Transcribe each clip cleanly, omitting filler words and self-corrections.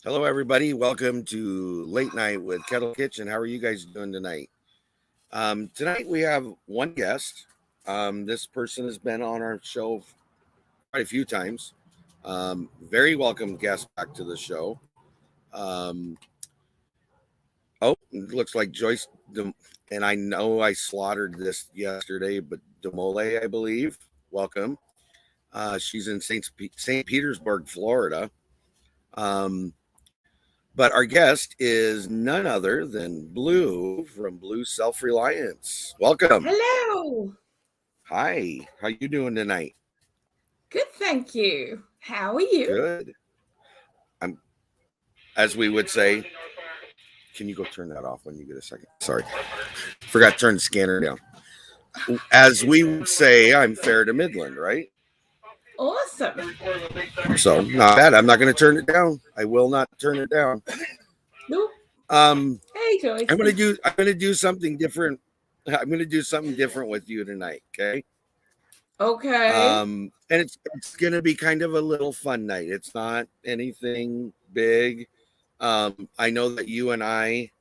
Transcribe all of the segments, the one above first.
Hello, everybody. Welcome to Late Night with Kettle Kitchen. How are you guys doing tonight? Tonight we have one guest. This person has been on our show quite a few times. Very welcome guest back to the show. Um, it looks like Joyce, and I know I slaughtered this yesterday, but Demole, I believe. Welcome. She's in St. Petersburg, Florida. Um, But our guest is none other than Blue from Blue Self Reliance. Welcome. Hello. Hi. How you doing tonight? Good, thank you. How are you? Good. I'm, as we would say. Can you go turn that off when you get a second? Sorry, forgot to turn the scanner down. As we would say, I'm fair to Midland, right? Awesome. So not bad. I'm not going to turn it down. I will not turn it down. No. Hey, Joyce. I'm going to do something different. I'm going to do something different with you tonight. Okay. Okay. And it's gonna be kind of a little fun night. It's not anything big. I know that you and I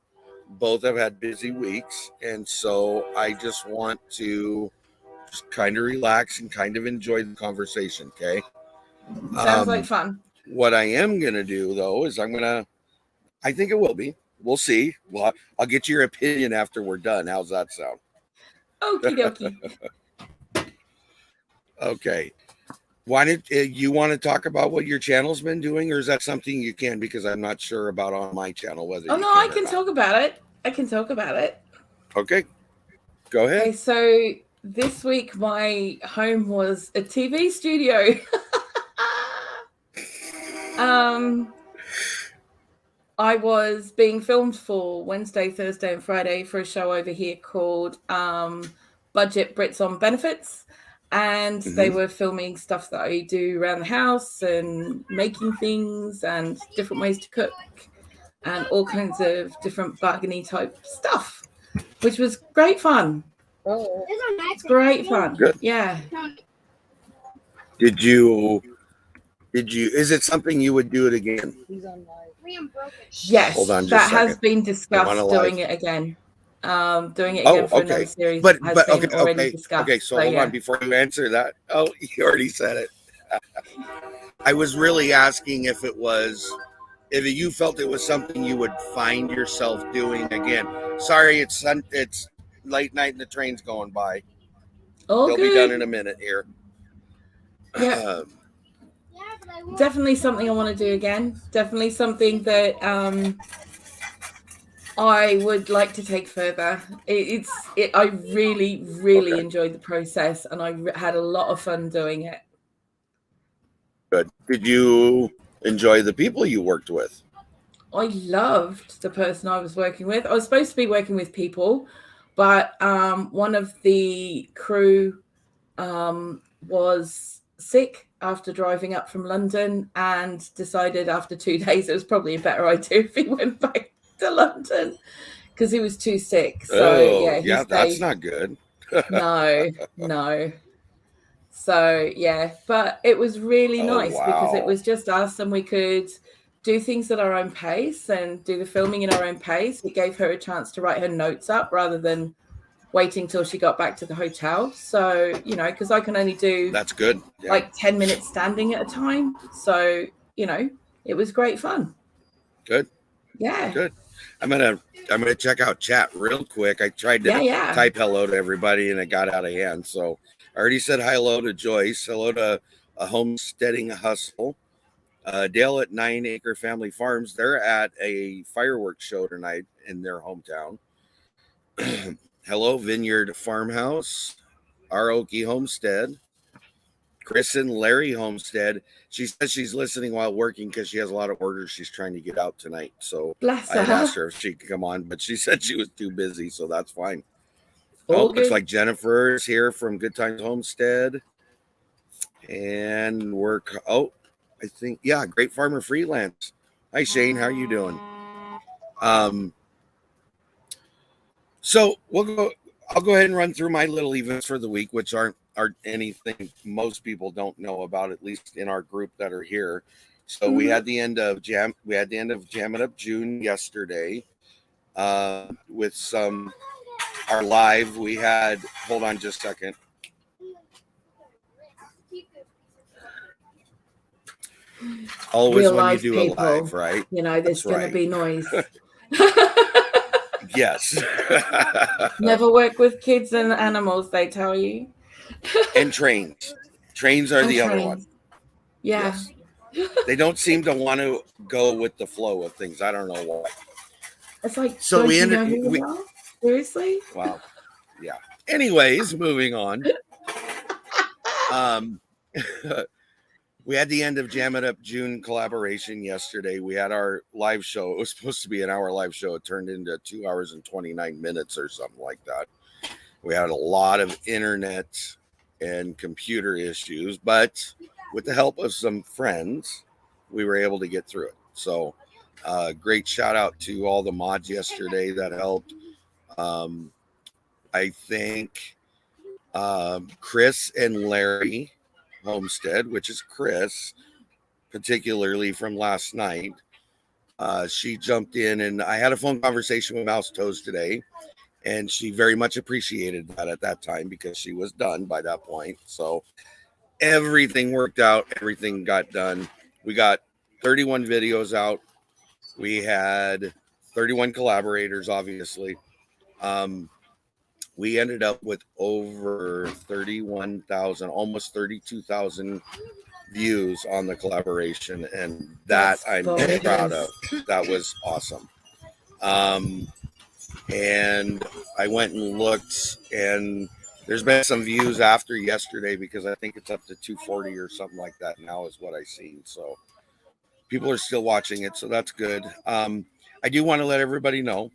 both have had busy weeks, and so I just want to just kind of relax and kind of enjoy the conversation. Okay. Sounds like fun. What I am gonna do though is I think it will be. We'll see. Well, I'll get your opinion after we're done. How's that sound? Okie dokie. Okay. Why did you want to talk about what your channel's been doing, or is that something you can? Because I'm not sure about on my channel whether. Oh, no, I can talk about it. Okay, go ahead. Okay, so this week my home was a TV studio. I was being filmed for Wednesday, Thursday, and Friday for a show over here called Budget Brits on Benefits. And they were filming stuff that I do around the house and making things and different ways to cook and all kinds of different bargainy type stuff, which was great fun. Oh, Great fun. Good. Yeah. Did you? Is it something you would do it again? Yes. Hold on just that a second. has been discussed doing it again. Doing it again for another series. But already discussed. Okay, so hold on before you answer that. Oh, you already said it. I was really asking if you felt it was something you would find yourself doing again. Sorry, it's late night and the train's going by. They'll be done in a minute here. Yeah. Definitely something I want to do again. Definitely something that I would like to take further. I really enjoyed the process, and I had a lot of fun doing it. Good. Did you enjoy the people you worked with? I loved the person I was working with. I was supposed to be working with people, but one of the crew was sick after driving up from London and decided after 2 days it was probably a better idea if he went back to London because he was too sick. So that's not good. No. So but it was really nice because it was just us and we could do things at our own pace and do the filming in our own pace. It gave her a chance to write her notes up rather than waiting till she got back to the hotel. So, because I can only do that's good. Yeah. Like 10 minutes standing at a time. So, it was great fun. Good. Yeah. Good. I'm gonna check out chat real quick. I tried to type hello to everybody and it got out of hand. So I already said hello to Joyce. Hello to a Homesteading Hustle. Dale at 9 Acre Family Farms. They're at a fireworks show tonight in their hometown. Hello, Vineyard Farmhouse, Aoki Homestead, Chris and Larry Homestead. She says she's listening while working because she has a lot of orders she's trying to get out tonight. So I asked her if she could come on, but she said she was too busy, so that's fine. Looks like Jennifer's here from Good Times Homestead. And I think, Great Farmer Freelance. Hi, Shane. How are you doing? So I'll go ahead and run through my little events for the week, which aren't anything most people don't know about, at least in our group that are here. So we had the end of Jam It Up June yesterday. With our live, we had, hold on just a second. Always real when you do people, a live, right? You know, there's going to be noise. Yes. Never work with kids and animals, they tell you. And trains. Trains are the other one. Yeah. Yes. They don't seem to want to go with the flow of things. I don't know why. It's like, so we ended. Seriously? Wow. Yeah. Anyways, moving on. We had the end of Jam It Up June collaboration yesterday. We had our live show. It was supposed to be an hour live show. It turned into 2 hours and 29 minutes or something like that. We had a lot of internet and computer issues, but with the help of some friends, we were able to get through it. So great shout out to all the mods yesterday that helped. I think Chris and Larry Homestead, which is Chris, particularly from last night, she jumped in, and I had a phone conversation with Mouse Toes today, and she very much appreciated that at that time because she was done by that point. So everything worked out, everything got done. We got 31 videos out. We had 31 collaborators, obviously. We ended up with over 31,000, almost 32,000 views on the collaboration, and that I'm proud of. That was awesome. And I went and looked, and there's been some views after yesterday because I think it's up to 240 or something like that now is what I see. So people are still watching it, so that's good. I do want to let everybody know,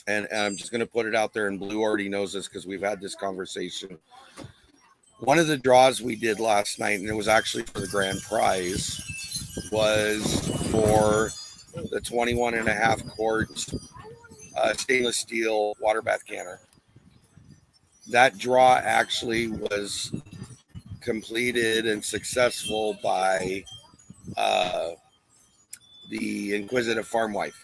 and I'm just going to put it out there, and Blue already knows this because we've had this conversation. One of the draws we did last night, and it was actually for the grand prize, was for the 21.5 quart stainless steel water bath canner. That draw actually was completed and successful by the Inquisitive Farm Wife.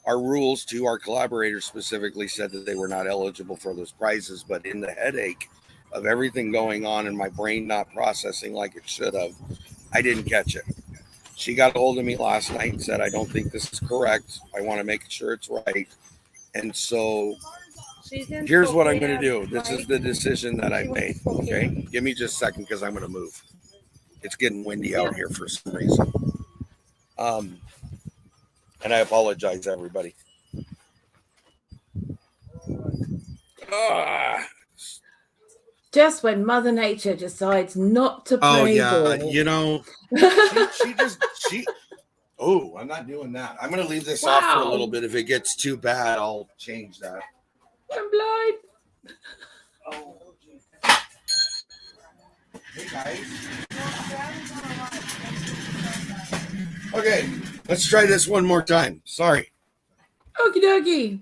Our rules to our collaborators specifically said that they were not eligible for those prizes, but in the headache of everything going on and my brain not processing like it should have, I didn't catch it. She got a hold of me last night and said, I don't think this is correct. I want to make sure it's right. And so here's what I'm going to do. This is the decision that I made. Okay. Give me just a second because I'm going to move. It's getting windy out here for some reason. And I apologize, everybody. Just when Mother Nature decides not to play ball. You know, she I'm not doing that. I'm going to leave this off for a little bit. If it gets too bad, I'll change that. I'm blind. Oh, hey, guys. Okay, let's try this one more time. Sorry. Okie dokie.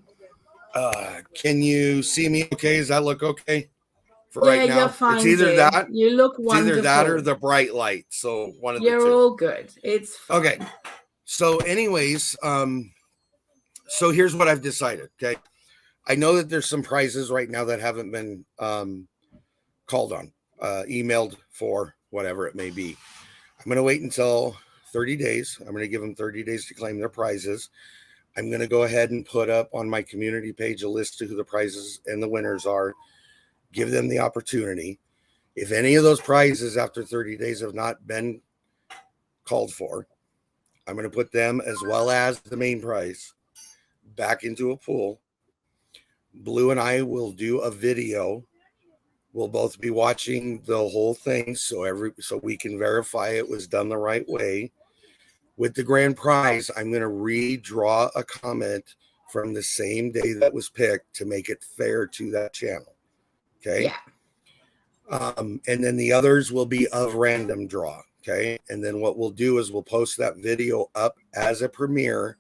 Can you see me okay? Does that look okay? For right now, you're fine, it's either dear. that. You look wonderful. It's either that or the bright light. So one of the two. You're all good. It's fine. Okay. So, anyways, so here's what I've decided. Okay, I know that there's some prizes right now that haven't been called on, emailed for, whatever it may be. I'm going to wait until 30 days. I'm going to give them 30 days to claim their prizes. I'm going to go ahead and put up on my community page a list of who the prizes and the winners are. Give them the opportunity. If any of those prizes after 30 days have not been called for, I'm going to put them as well as the main prize back into a pool. Blue and I will do a video. We'll both be watching the whole thing so we can verify it was done the right way. With the grand prize, I'm going to redraw a comment from the same day that was picked to make it fair to that channel. Okay. Yeah. And then the others will be of random draw. Okay. And then what we'll do is we'll post that video up as a premiere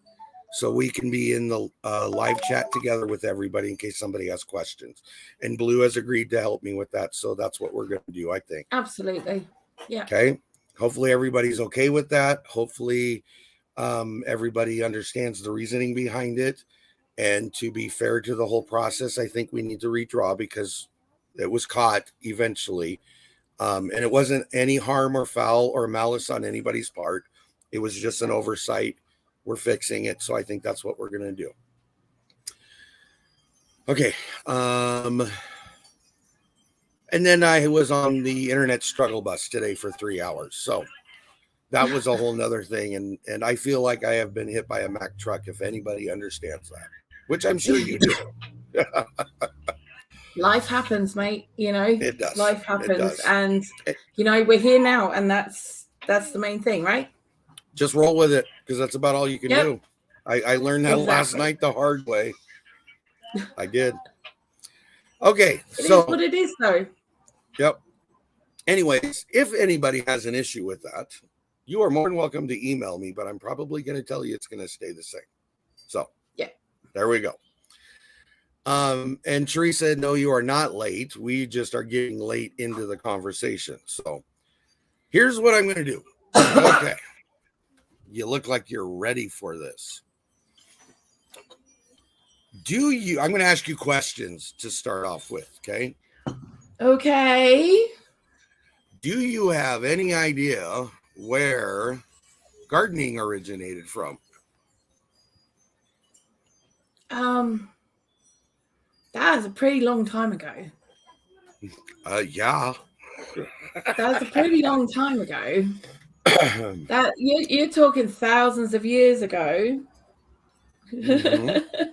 so we can be in the live chat together with everybody in case somebody has questions. And Blue has agreed to help me with that. So that's what we're going to do, I think. Absolutely. Yeah. Okay. hopefully everybody's okay with that. Hopefully everybody understands the reasoning behind it. And to be fair to the whole process, I think we need to redraw because it was caught eventually. And it wasn't any harm or foul or malice on anybody's part. It was just an oversight. We're fixing it. So I think that's what we're going to do. Okay. And then I was on the internet struggle bus today for 3 hours. So that was a whole nother thing. And I feel like I have been hit by a Mack truck, if anybody understands that, which I'm sure you do. Life happens, mate. It does. Life happens. And, we're here now. And that's the main thing, right? Just roll with it because that's about all you can do. I learned that last night the hard way. I did. Okay. It is what it is, though. Yep. Anyways, if anybody has an issue with that, you are more than welcome to email me, but I'm probably going to tell you it's going to stay the same. So, yeah, there we go. And Teresa said, no, you are not late. We just are getting late into the conversation. So, here's what I'm going to do. Okay. You look like you're ready for this. I'm going to ask you questions to start off with, okay? Okay. Do you have any idea where gardening originated from? That was a pretty long time ago. Yeah. That was a pretty long time ago. That you're talking thousands of years ago. Mm-hmm.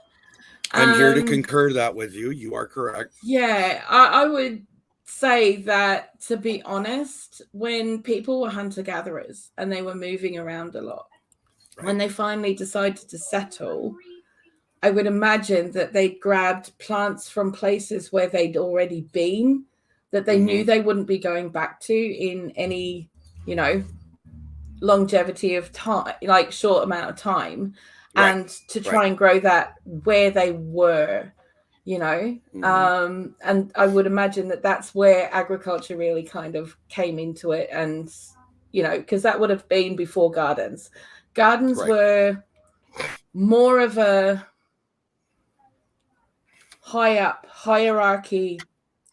I'm here to concur that with you. You are correct. Yeah, I would say that, to be honest, when people were hunter-gatherers and they were moving around a lot, when they finally decided to settle, I would imagine that they grabbed plants from places where they'd already been, that they knew they wouldn't be going back to in any, longevity of time, like short amount of time, and to try and grow that where they were, and I would imagine that that's where agriculture really kind of came into it. And, because that would have been before gardens. Gardens were more of a high up hierarchy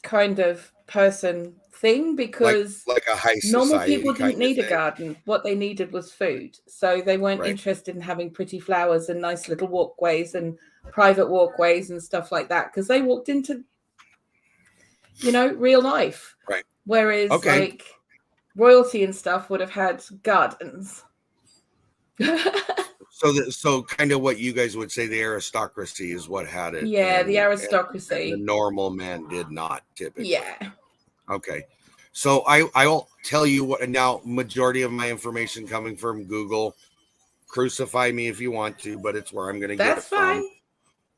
kind of person thing, because like a high normal people didn't need a garden. What they needed was food. So they weren't interested in having pretty flowers and nice little walkways and private walkways and stuff like that, because they walked into, real life. Right. Whereas like royalty and stuff would have had gardens. So kind of what you guys would say the aristocracy is what had it. Yeah, the aristocracy. And the normal man did not typically. Yeah. Okay. So I will tell you what, now majority of my information coming from Google. Crucify me if you want to, but it's where I'm going to get it from. That's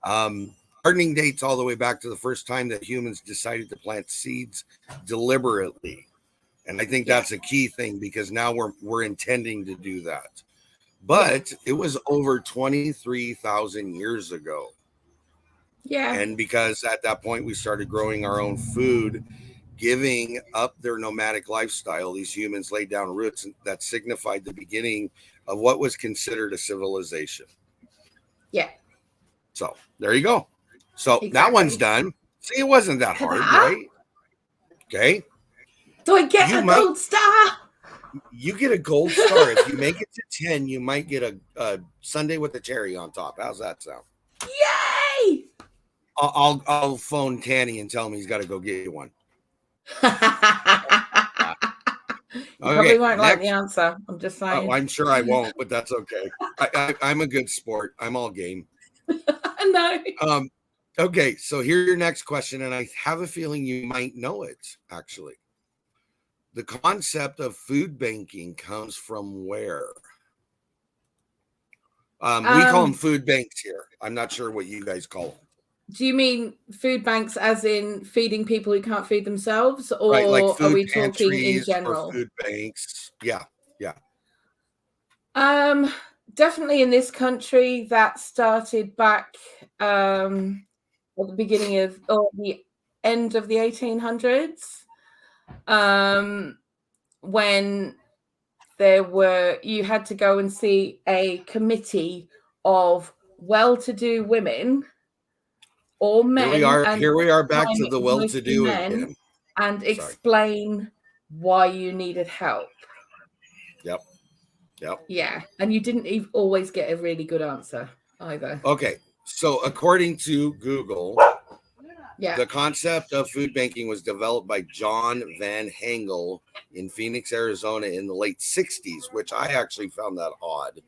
fine. Gardening dates all the way back to the first time that humans decided to plant seeds deliberately. And I think that's a key thing, because now we're intending to do that. But it was over 23,000 years ago. Yeah. And because at that point we started growing our own food, giving up their nomadic lifestyle, these humans laid down roots that signified the beginning of what was considered a civilization. Yeah. So there you go. So that one's done. See, it wasn't that hard, right? Okay. Do I get a gold star? You get a gold star. If you make it to 10, you might get a sundae with a cherry on top. How's that sound? Yay! I'll phone Tanny and tell him he's got to go get you one. You probably won't like the answer. I'm just saying. I'm sure I won't, but that's okay. I'm a good sport. I'm all game. No. Okay, so here's your next question, and I have a feeling you might know it, actually. The concept of food banking comes from where? We call them food banks here. I'm not sure what you guys call them. Do you mean food banks as in feeding people who can't feed themselves, or like are we talking in general? Food banks. Yeah. Definitely in this country, that started back at the beginning of, or the end of the 1800s. When you had to go and see a committee of well-to-do women or men. Here we are back to the well-to-do again. And explain why you needed help. Yep. Yeah. And you didn't always get a really good answer either. Okay. So according to Google, the concept of food banking was developed by John Van Hengel in Phoenix, Arizona in the late 60s, which I actually found that odd.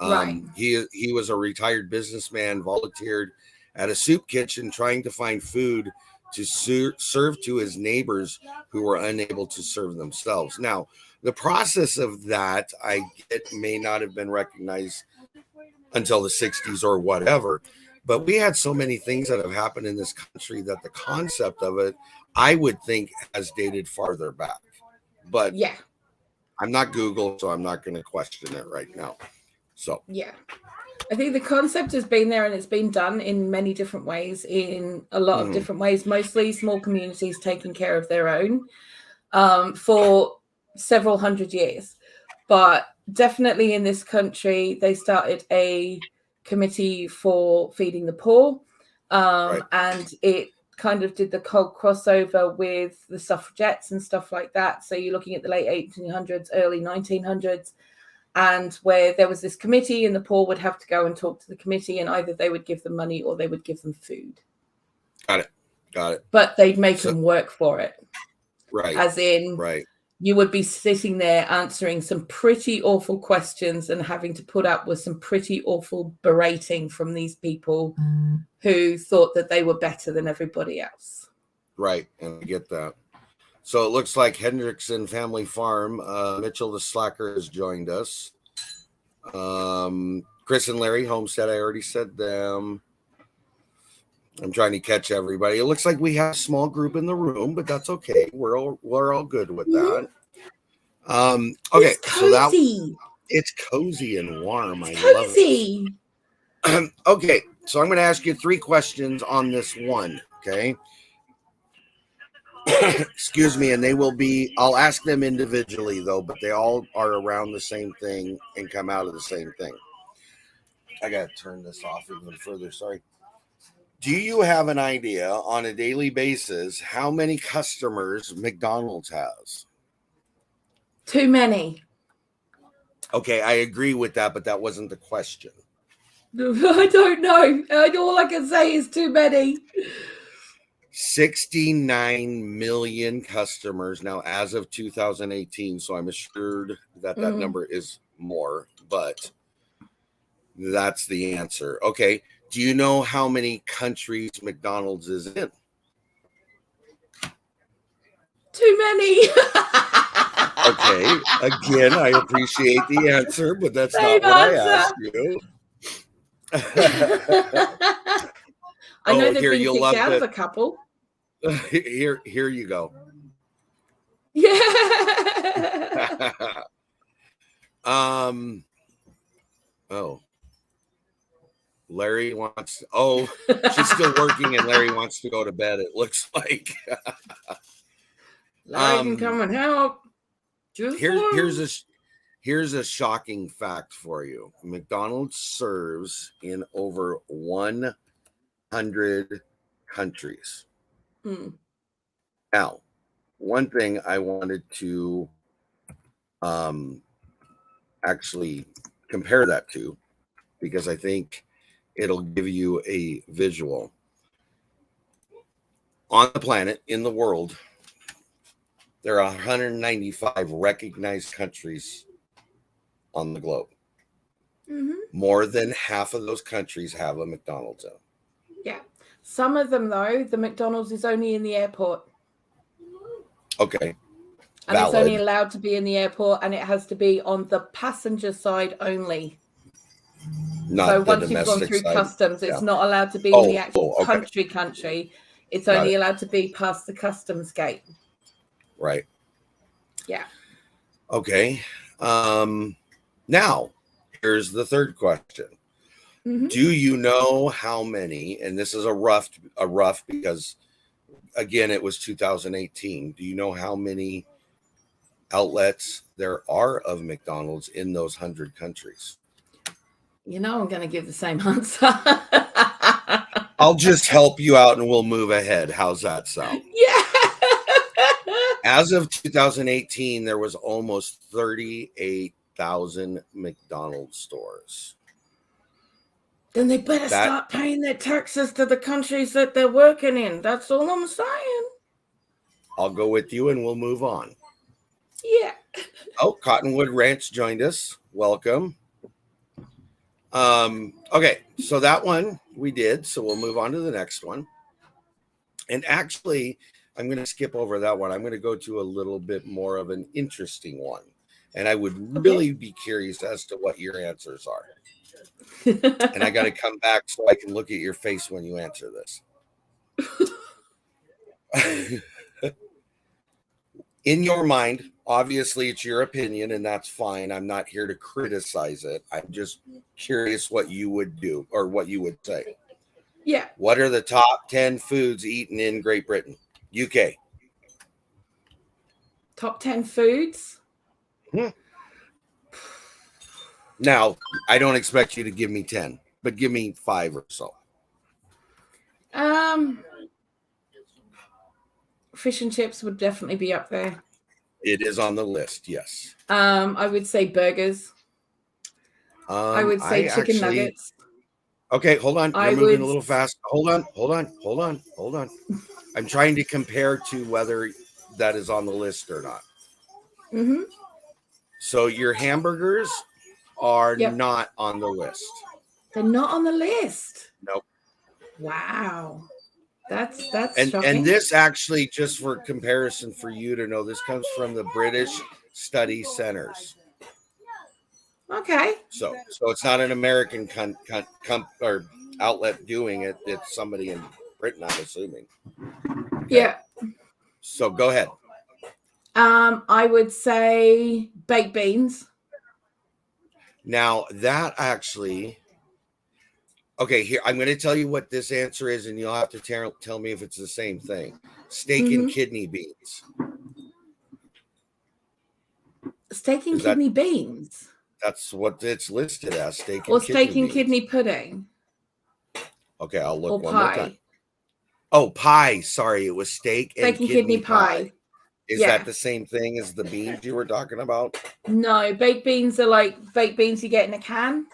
Right. He was a retired businessman, volunteered at a soup kitchen trying to find food to serve to his neighbors who were unable to serve themselves. Now, the process of that, I get, may not have been recognized until the 60s or whatever, but we had so many things that have happened in this country that the concept of it, I would think, has dated farther back. But yeah, I'm not Google, so I'm not going to question it right now. So yeah, I think the concept has been there and it's been done in many different ways, in a lot of different ways, mostly small communities taking care of their own for several hundred years. But definitely in this country, they started a committee for feeding the poor. And it kind of did the cold crossover with the suffragettes and stuff like that. So you're looking at the late 1800s, early 1900s. And where there was this committee and the poor would have to go and talk to the committee, and either they would give them money or they would give them food. Got it. But they'd make them work for it. Right. As in, you would be sitting there answering some pretty awful questions and having to put up with some pretty awful berating from these people who thought that they were better than everybody else. Right. And I get that. So it looks like Hendrickson Family Farm, Mitchell the Slacker has joined us. Chris and Larry Homestead, I already said them. I'm trying to catch everybody. It looks like we have a small group in the room, but that's okay. We're all good with that. Okay, it's cozy. So it's cozy and warm. I love it. Okay, so I'm going to ask you 3 questions on this one. Okay. Excuse me, and I'll ask them individually though, but they all are around the same thing and come out of the same thing. I gotta turn this off even further. Sorry. Do you have an idea on a daily basis how many customers McDonald's has? Too many. Okay, I agree with that, but that wasn't the question. I don't know. All I can say is too many. 69 million customers now as of 2018. So I'm assured that number is more, but that's the answer. Okay. Do you know how many countries McDonald's is in? Too many. Okay. Again, I appreciate the answer, but that's not what I asked you. I know they've been kicked out of a couple. Here you go. Yeah. Oh. Larry wants. Oh, she's still working, and Larry wants to go to bed. It looks like. Larry can come and help. Here's a shocking fact for you. McDonald's serves in over 100 countries. Now, one thing I wanted to actually compare that to, because I think it'll give you a visual. On the planet, in the world, there are 195 recognized countries on the globe. More than half of those countries have a McDonald's in. Yeah. Some of them, though, the McDonald's is only in the airport. Okay. And it's only allowed to be in the airport, and it has to be on the passenger side only. So once you've gone through customs, it's not allowed to be in the actual country. It's only allowed to be past the customs gate. Right. Yeah. Okay. Now, here's the third question. Do you know how many, and this is a rough because, again, it was 2018. Do you know how many outlets there are of McDonald's in those 100 countries? I'm going to give the same answer. I'll just help you out and we'll move ahead. How's that sound? Yeah. As of 2018, there was almost 38,000 McDonald's stores. Then they better start paying their taxes to the countries that they're working in. That's all I'm saying. I'll go with you and we'll move on. Yeah. Oh, Cottonwood Ranch joined us. Welcome. Okay, so that one we did. So we'll move on to the next one. And actually, I'm going to skip over that one. I'm going to go to a little bit more of an interesting one. And I would really be curious as to what your answers are. And I got to come back so I can look at your face when you answer this. In your mind, obviously it's your opinion and that's fine. I'm not here to criticize it. I'm just curious what you would do or what you would say. Yeah. What are the top 10 foods eaten in Great Britain? UK. Top 10 foods? Now, I don't expect you to give me 10, but give me 5 or so. Fish and chips would definitely be up there. It is on the list, yes. I would say burgers. I would say chicken nuggets. Okay, hold on. You're moving a little fast. Hold on. I'm trying to compare to whether that is on the list or not. Mm-hmm. So your hamburgers are not on the list. They're not on the list. Nope. Wow. That's and shocking. And this actually, just for comparison for you to know, this comes from the British Study Centers. Okay. So it's not an American or outlet doing it. It's somebody in Britain, I'm assuming. Okay. Yeah. So go ahead. I would say baked beans. Now that actually, okay, here I'm going to tell you what this answer is, and you'll have to tell me if it's the same thing. Steak and kidney beans. Steak and kidney beans. That's what it's listed as. Steak and kidney pudding. Okay, I'll look one more time. Oh, pie. Sorry, it was steak and kidney pie. Is that the same thing as the beans you were talking about? No, baked beans are like baked beans you get in a can.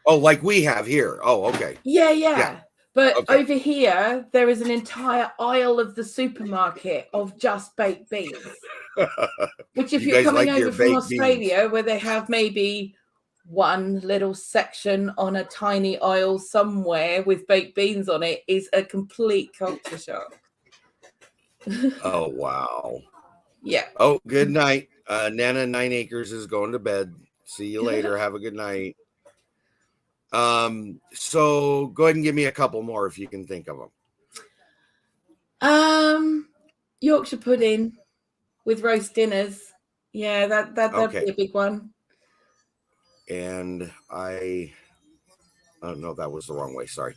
Oh, like we have here. Oh, okay. Yeah. But over here, there is an entire aisle of the supermarket of just baked beans. Which if you're coming over from Australia, where they have maybe one little section on a tiny aisle somewhere with baked beans on it, is a complete culture shock. Oh, wow. Yeah. Oh, good night. Nana 9 Acres is going to bed. See you later. Have a good night. So go ahead and give me a couple more if you can think of them. Yorkshire pudding with roast dinners. Yeah, that'd be a big one. And oh no, that was the wrong way. Sorry.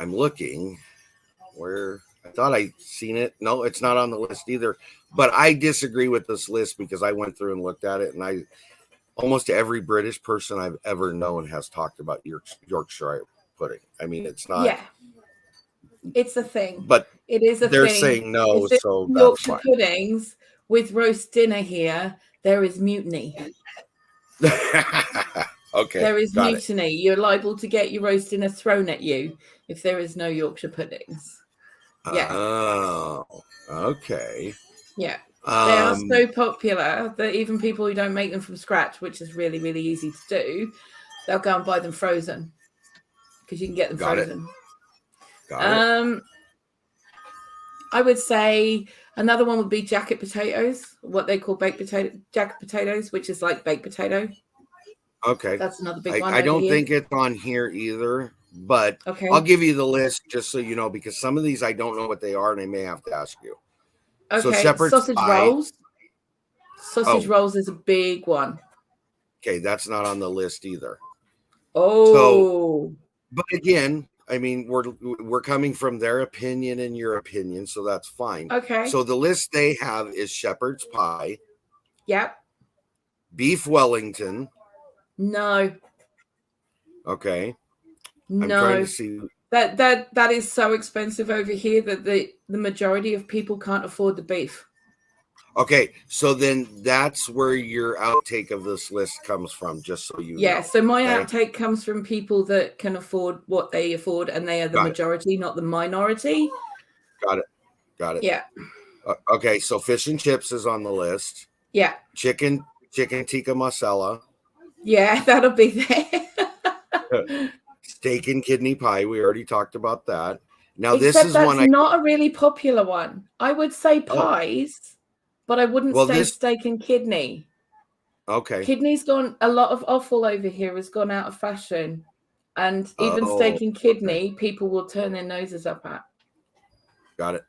I'm looking where I thought I'd seen it. No, it's not on the list either. But I disagree with this list because I went through and looked at it, and almost every British person I've ever known has talked about Yorkshire pudding. I mean, it's not. Yeah, it's a thing. But it is a they're thing. Saying no, so that's Yorkshire fine. Puddings with roast dinner here, there is mutiny. Okay. There is mutiny. You're liable to get your roast dinner thrown at you if there is no Yorkshire puddings. Yeah. Oh, okay. Yeah. They are so popular that even people who don't make them from scratch, which is really, really easy to do, they'll go and buy them frozen because you can get them frozen. Got it. I would say another one would be jacket potatoes, what they call jacket potatoes, which is like baked potato. Okay. That's another big one. I don't think it's on here either, but I'll give you the list just so you know, because some of these I don't know what they are and I may have to ask you. Okay, so separate sausage rolls. Sausage rolls is a big one. Okay, that's not on the list either. Oh. But again, I mean, we're coming from their opinion and your opinion, so that's fine. Okay. So the list they have is shepherd's pie. Yep. Beef Wellington. No. Okay. No. I'm trying to see. That is so expensive over here that the majority of people can't afford the beef. Okay, so then that's where your outtake of this list comes from, just so you know. Yeah, so my outtake comes from people that can afford what they afford, and they are the majority, not the minority. Got it. Yeah. Okay, so fish and chips is on the list. Yeah. Chicken tikka masala. Yeah, that'll be there. Steak and kidney pie. We already talked about that. Now Except this is that's one not a really popular one. I would say pies, but I wouldn't say steak and kidney. Okay. Kidney's gone. A lot of offal over here has gone out of fashion, and even steak and kidney, people will turn their noses up at. Got it.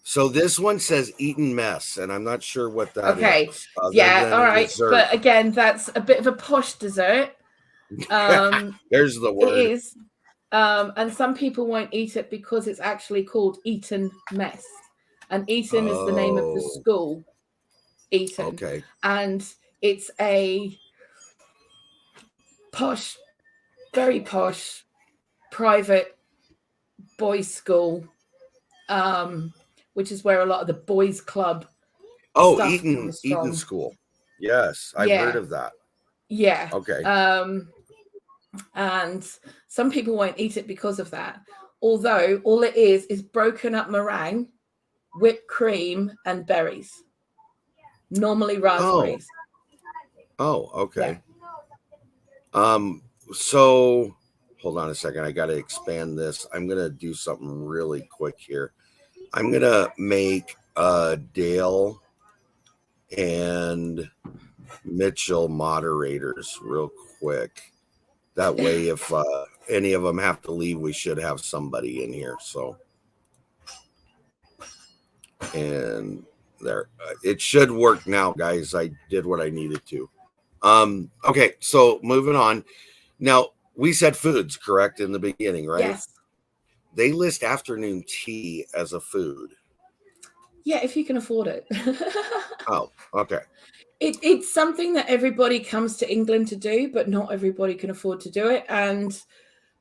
So this one says eaten mess, and I'm not sure what that is. Yeah, all right. Dessert. But again, that's a bit of a posh dessert. There's the word. It is. And some people won't eat it because it's actually called Eton Mess. And Eton is the name of the school. Eton. Okay. And it's a posh, very posh, private boys' school, which is where a lot of the boys' club. Eton School. Yes, I've heard of that. Yeah. Okay. And some people won't eat it because of that. Although all it is broken up meringue, whipped cream, and berries. Normally raspberries. Okay. Yeah. So hold on a second. I got to expand this. I'm going to do something really quick here. I'm going to make Dale and Mitchell moderators real quick. That way, if any of them have to leave, we should have somebody in here. So, and there, it should work now, guys. I did what I needed to. Okay, so moving on. Now, we said foods, correct, in the beginning, right? Yes. They list afternoon tea as a food. Yeah, if you can afford it. Oh, okay. It's something that everybody comes to England to do, but not everybody can afford to do it. And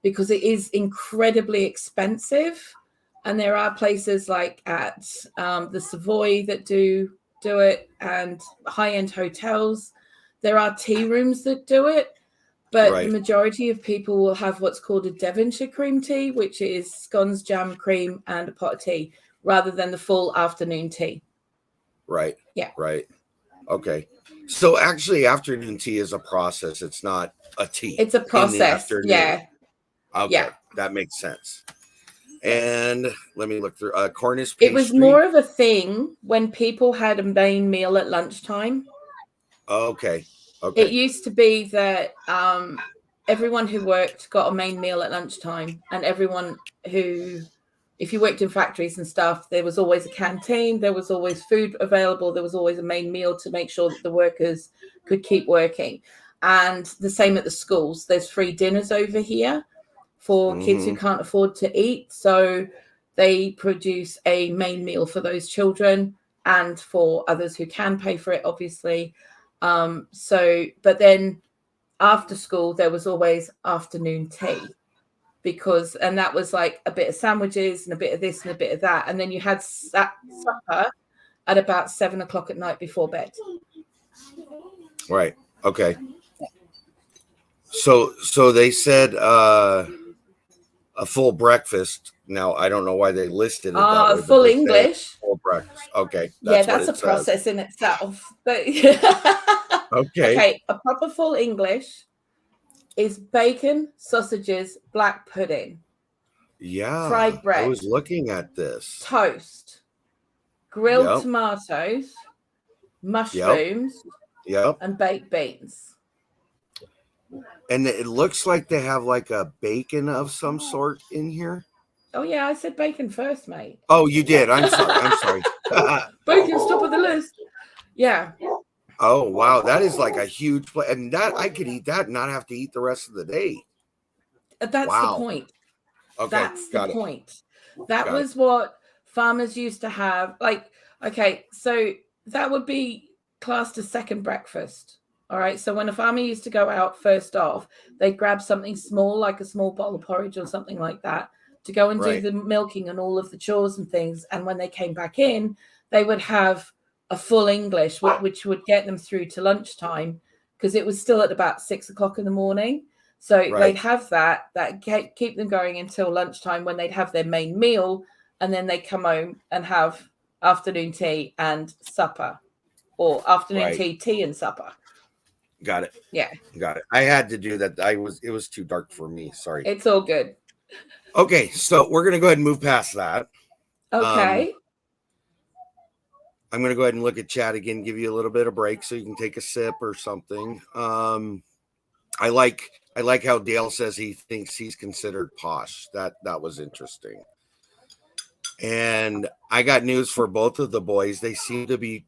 because it is incredibly expensive. And there are places like at the Savoy that do it, and high-end hotels. There are tea rooms that do it, but the majority of people will have what's called a Devonshire cream tea, which is scones, jam, cream, and a pot of tea, rather than the full afternoon tea. Right. Yeah. Right. Okay. So actually afternoon tea is a process. It's not a tea. It's a process. Yeah. Okay. Yeah. That makes sense. And let me look through Cornish pastry. It was more of a thing when people had a main meal at lunchtime. Okay. It used to be that everyone who worked got a main meal at lunchtime, and everyone who, if you worked in factories and stuff, there was always a canteen, there was always food available, there was always a main meal to make sure that the workers could keep working. And the same at the schools. There's free dinners over here for kids who can't afford to eat. So they produce a main meal for those children and for others who can pay for it, obviously. But then after school, there was always afternoon tea. And that was like a bit of sandwiches and a bit of this and a bit of that. And then you had supper at about 7 o'clock at night before bed. Right. Okay. So they said a full breakfast. Now, I don't know why they listed it that way. Full English. Full breakfast. Okay. That's a process in itself. But okay. A proper full English is bacon, sausages, black pudding. Yeah. Fried bread. I was looking at this. Toast. Grilled tomatoes. Mushrooms. Yep. And baked beans. And it looks like they have like a bacon of some sort in here. Oh, yeah. I said bacon first, mate. Oh, you did. I'm sorry. Bacon's top of the list. Yeah. Oh, wow. That is like a huge plate. And that I could eat that and not have to eat the rest of the day. That's the point. Okay. That's the point. That was what farmers used to have. Like, okay, so that would be classed as second breakfast. All right. So when a farmer used to go out first off, they'd grab something small, like a small bowl of porridge or something like that, to go and do the milking and all of the chores and things. And when they came back in, they would have a full English, which would get them through to lunchtime, because it was still at about 6 o'clock in the morning. So they'd have that keep them going until lunchtime, when they'd have their main meal, and then they'd come home and have afternoon tea and supper, or afternoon tea and supper. Got it. Yeah. Got it. I had to do that. It was too dark for me. Sorry. It's all good. Okay, so we're going to go ahead and move past that. Okay. I'm going to go ahead and look at chat again, give you a little bit of break so you can take a sip or something. I like how Dale says he thinks he's considered posh. That was interesting. And I got news for both of the boys. They seem to be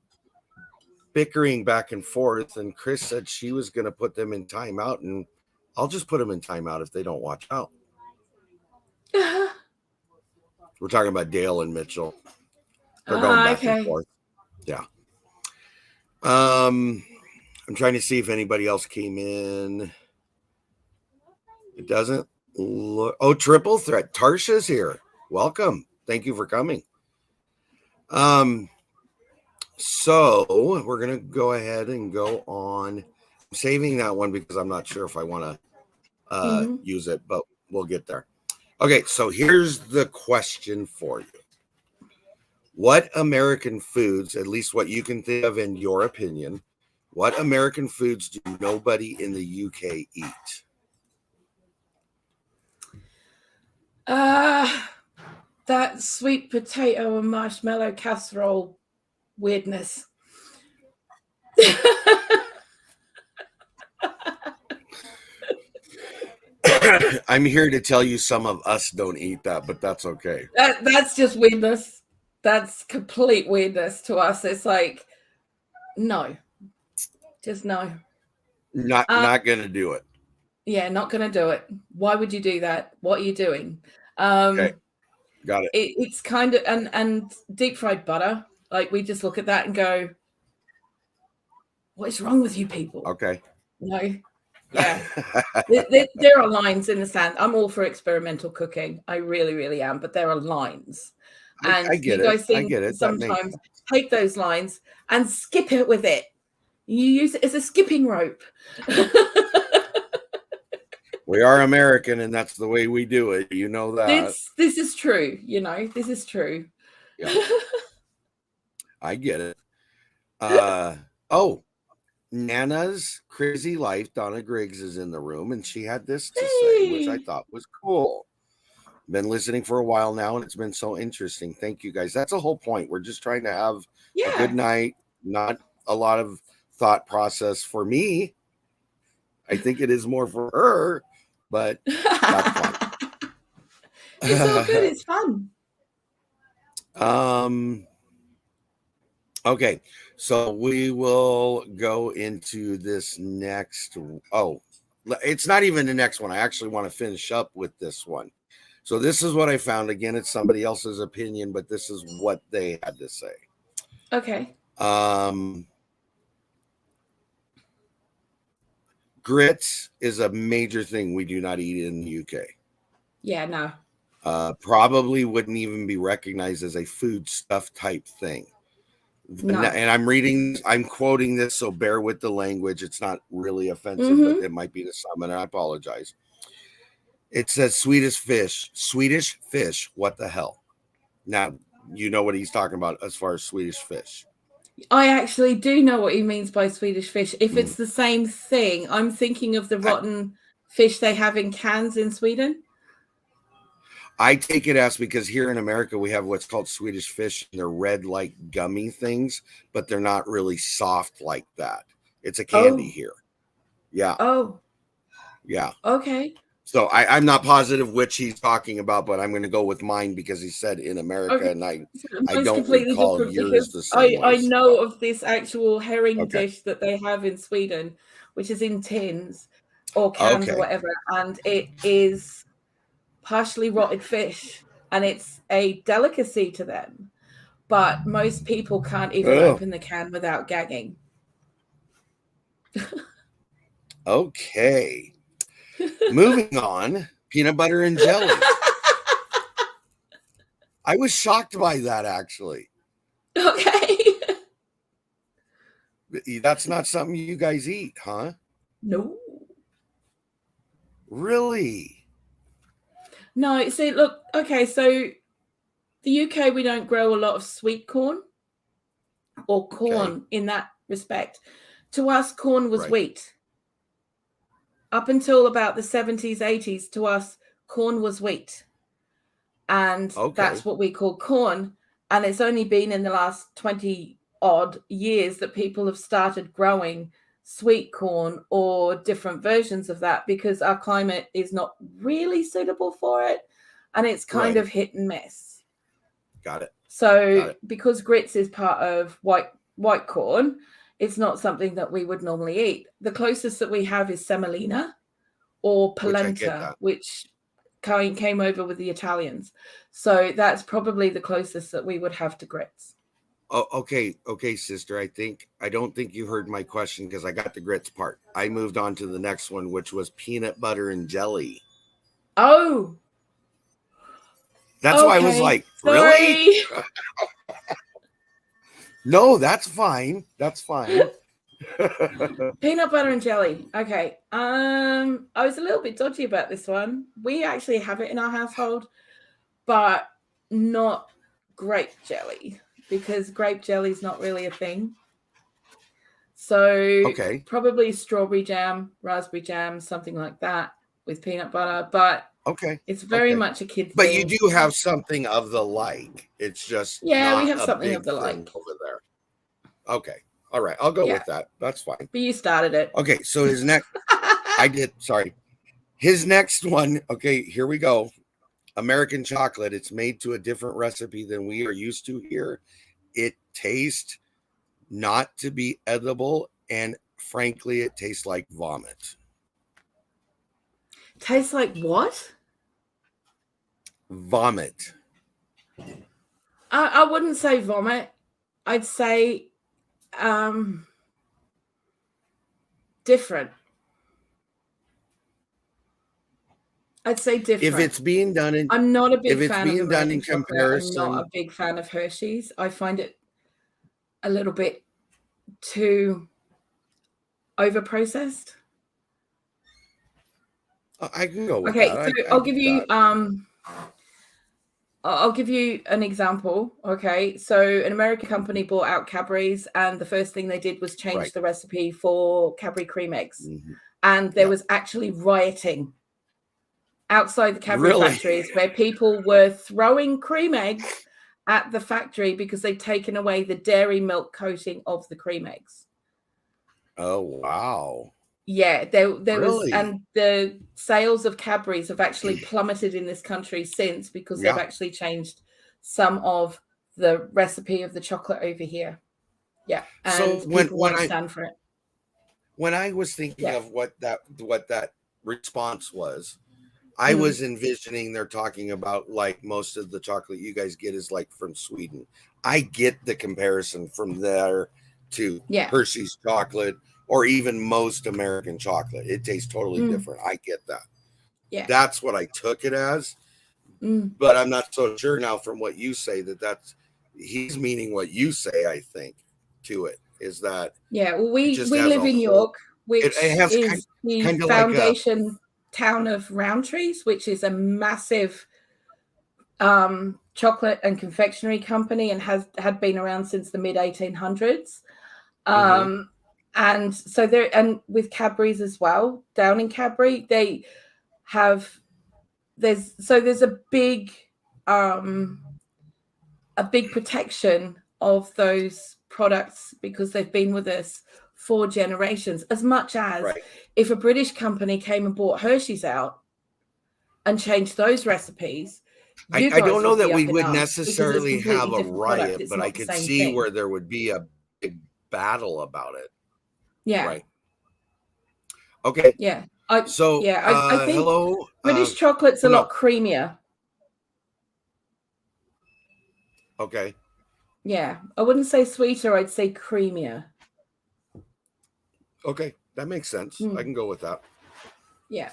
bickering back and forth, and Chris said she was going to put them in timeout, and I'll just put them in timeout if they don't watch out. We're talking about Dale and Mitchell. They're going back and forth. Yeah. I'm trying to see if anybody else came in. It doesn't look. Oh, triple threat. Tarsha's here. Welcome. Thank you for coming. So we're going to go ahead and go on. I'm saving that one because I'm not sure if I want to use it, but we'll get there. Okay, so here's the question for you. What American foods, at least what you can think of in your opinion, what American foods do nobody in the UK eat? That sweet potato and marshmallow casserole weirdness. I'm here to tell you some of us don't eat that, but that's okay. That's just weirdness. That's complete weirdness to us. It's like, no, just no. Not gonna do it. Yeah, not gonna do it. Why would you do that? What are you doing? Okay. Got it. It's kind of and deep fried butter. Like, we just look at that and go, what is wrong with you people? Okay. No. Yeah. there are lines in the sand. I'm all for experimental cooking. I really, really am. But there are lines. And I get you guys it. I get it. Sometimes take those lines and skip it with it. You use it as a skipping rope. We are American, and that's the way we do it. You know that. This is true. You know, this is true. Yeah. I get it. Nana's Crazy Life, Donna Griggs, is in the room, and she had this to say, which I thought was cool. Been listening for a while now, and it's been so interesting. Thank you, guys. That's the whole point. We're just trying to have a good night, not a lot of thought process for me. I think it is more for her, but that's fun. It's all good. It's fun. Okay, so we will go into this next. Oh, it's not even the next one. I actually want to finish up with this one. So this is what I found. Again, it's somebody else's opinion, but this is what they had to say. Okay. Grits is a major thing we do not eat in the UK. Yeah, no. Probably wouldn't even be recognized as a foodstuff type thing. No. And I'm quoting this, so bear with the language. It's not really offensive, but it might be to some, and I apologize. It says Swedish fish. What the hell? Now, you know what he's talking about as far as Swedish fish. I actually do know what he means by Swedish fish. If it's the same thing, I'm thinking of the rotten fish they have in cans in Sweden. I take it as, because here in America we have what's called Swedish fish, and they're red like gummy things, but they're not really soft like that. It's a candy here. Yeah. Oh. Yeah. Okay. So I'm not positive which he's talking about, but I'm going to go with mine because he said in America, and I don't recall yours the same. I know of this actual herring dish that they have in Sweden, which is in tins or cans or whatever, and it is partially rotted fish, and it's a delicacy to them. But most people can't even open the can without gagging. Okay. Moving on, peanut butter and jelly. I was shocked by that, actually. Okay. That's not something you guys eat, huh? No. Really? No, see, look, okay, so the UK, we don't grow a lot of sweet corn or corn in that respect. To us, corn was wheat. Up until about the 70s, 80s, to us, corn was wheat. And that's what we call corn. And it's only been in the last 20 odd years that people have started growing sweet corn or different versions of that, because our climate is not really suitable for it. And it's kind of hit and miss. Got it. So because grits is part of white corn, it's not something that we would normally eat. The closest that we have is semolina or polenta, which came over with the Italians. So that's probably the closest that we would have to grits. Oh, okay, sister. I don't think you heard my question, because I got the grits part. I moved on to the next one, which was peanut butter and jelly. Oh, that's why I was like, really? No, that's fine. That's fine. Peanut butter and jelly. Okay. I was a little bit dodgy about this one. We actually have it in our household, but not grape jelly, because grape jelly is not really a thing. So probably strawberry jam, raspberry jam, something like that with peanut butter. But it's very much a kid thing. But you do have something of the like. It's just we have something of the like over there. Okay. All right. I'll go with that. That's fine. But you started it. Okay. So his next, I did. Sorry. His next one. Okay. Here we go. American chocolate. It's made to a different recipe than we are used to here. It tastes not to be edible, and frankly, it tastes like vomit. Tastes like what? Vomit. I wouldn't say vomit. I'd say different. I'd say different. If it's being done in, I'm not a big fan of done in comparison. I'm not a big fan of Hershey's. I find it a little bit too over-processed. I can go with that. Okay, so I'll give you I'll give you an example. Okay, so an American company bought out Cadbury's, and the first thing they did was change the recipe for Cadbury cream eggs, and there was actually rioting outside the Cadbury factories, where people were throwing cream eggs at the factory because they'd taken away the dairy milk coating of the cream eggs. Oh, wow. Yeah, there was, and the sales of Cadbury's have actually plummeted in this country since, because they've actually changed some of the recipe of the chocolate over here. Yeah, and so people won't stand for it. When I was thinking of what that response was, I was envisioning they're talking about like most of the chocolate you guys get is like from Sweden. I get the comparison from there to Hershey's chocolate, or even most American chocolate. It tastes totally different. I get that. Yeah. That's what I took it as. But I'm not so sure now from what you say that's he's meaning what you say, I think, to it. Is that well, we live in York, which is the foundation town of Rowntree's, which is a massive chocolate and confectionery company, and had been around since the mid 1800s. And so there, and with Cadbury's as well, down in Cadbury, they have there's a big protection of those products, because they've been with us for generations. As much as if a British company came and bought Hershey's out and changed those recipes, I don't know that we would necessarily have a riot, but I could see where there would be a big battle about it. Yeah. Right. Okay. Yeah. I think hello. British chocolate's a lot creamier. Okay. Yeah. I wouldn't say sweeter, I'd say creamier. Okay. That makes sense. I can go with that. Yeah.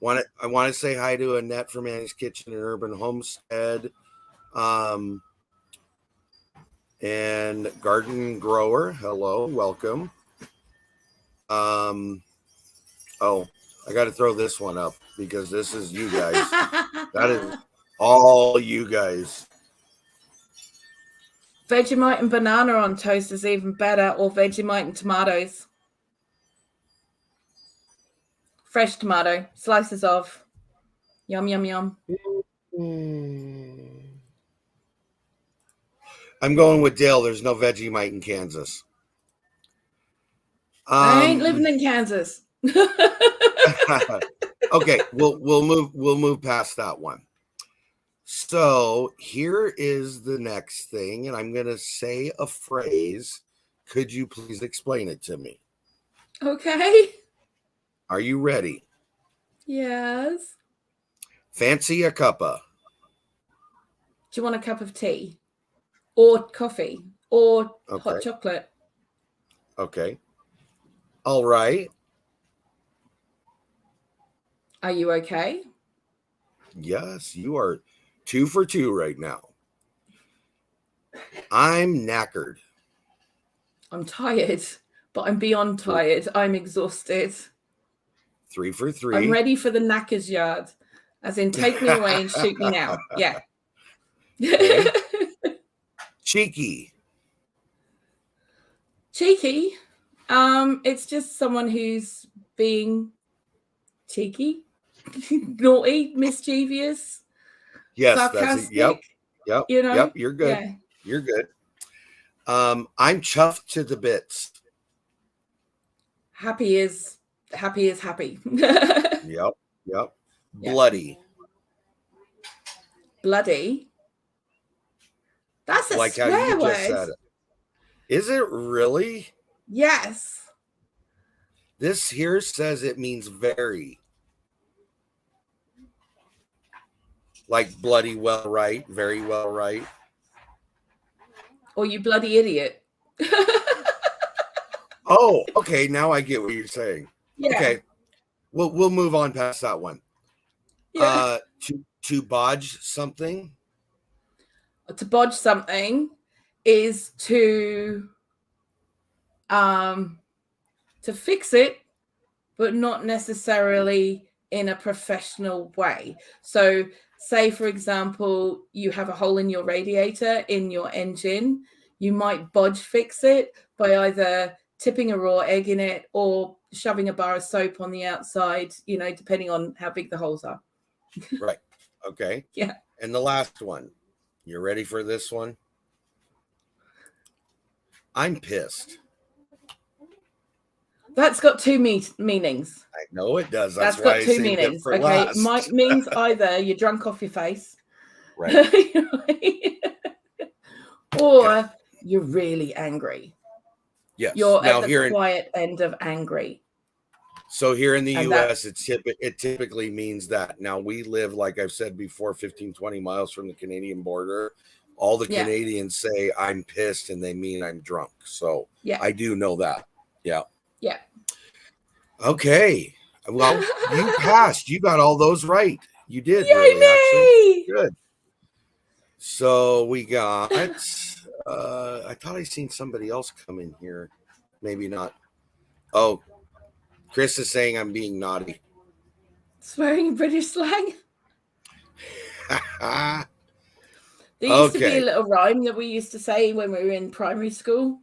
I want to say hi to Annette from Annie's Kitchen and Urban Homestead. And Garden Grower. Hello, welcome. Oh, I got to throw this one up because this is you guys. That is all you guys. Vegemite and banana on toast is even better, or Vegemite and tomatoes. Fresh tomato, slices of. Yum, yum, yum. I'm going with Dale. There's no Vegemite in Kansas. I ain't living in Kansas. Okay, we'll move past that one. So here is the next thing, and I'm gonna say a phrase. Could you please explain it to me? Okay. Are you ready? Yes. Fancy a cuppa. Do you want a cup of tea? Or coffee? Or hot chocolate? Okay. All right. Are you okay? Yes, you are 2 for 2 right now. I'm knackered. I'm tired, but I'm beyond tired. I'm exhausted. 3 for 3. I'm ready for the knacker's yard. As in, take me away and shoot me now. Yeah. Okay. Cheeky. Cheeky? It's just someone who's being cheeky, naughty, mischievous, sarcastic. Yep. You know? Yep, you're good. Yeah. You're good. I'm chuffed to the bits. Happy is happy. Yep. Bloody. Bloody. That's a like swear how you word. just said it. Is it really? Yes. This here says it means very. Like bloody well right, very well right. Or you bloody idiot. Oh, okay. Now I get what you're saying. Yeah. Okay. We'll move on past that one. Yeah. To bodge something. To bodge something is to fix it, but not necessarily in a professional way. So say, for example, you have a hole in your radiator in your engine. You might bodge fix it by either tipping a raw egg in it or shoving a bar of soap on the outside, depending on how big the holes are. Right. Okay. Yeah. And the last one. You ready for this one? I'm pissed. That's got two meanings. I know it does. That's got two meanings. Okay. It means either you're drunk off your face. Right. Or you're really angry. Yes. You're at the quiet end of angry. So here in the U.S., it typically means that. Now, we live, like I've said before, 15, 20 miles from the Canadian border. All the Canadians say I'm pissed and they mean I'm drunk. So I do know that. Yeah. Yeah. Okay. Well, you passed. You got all those right. You did. Yay, really, me! actually. Good. So we got, I thought I seen somebody else come in here. Maybe not. Oh, Chris is saying I'm being naughty. Swearing in British slang? There used to be a little rhyme that we used to say when we were in primary school.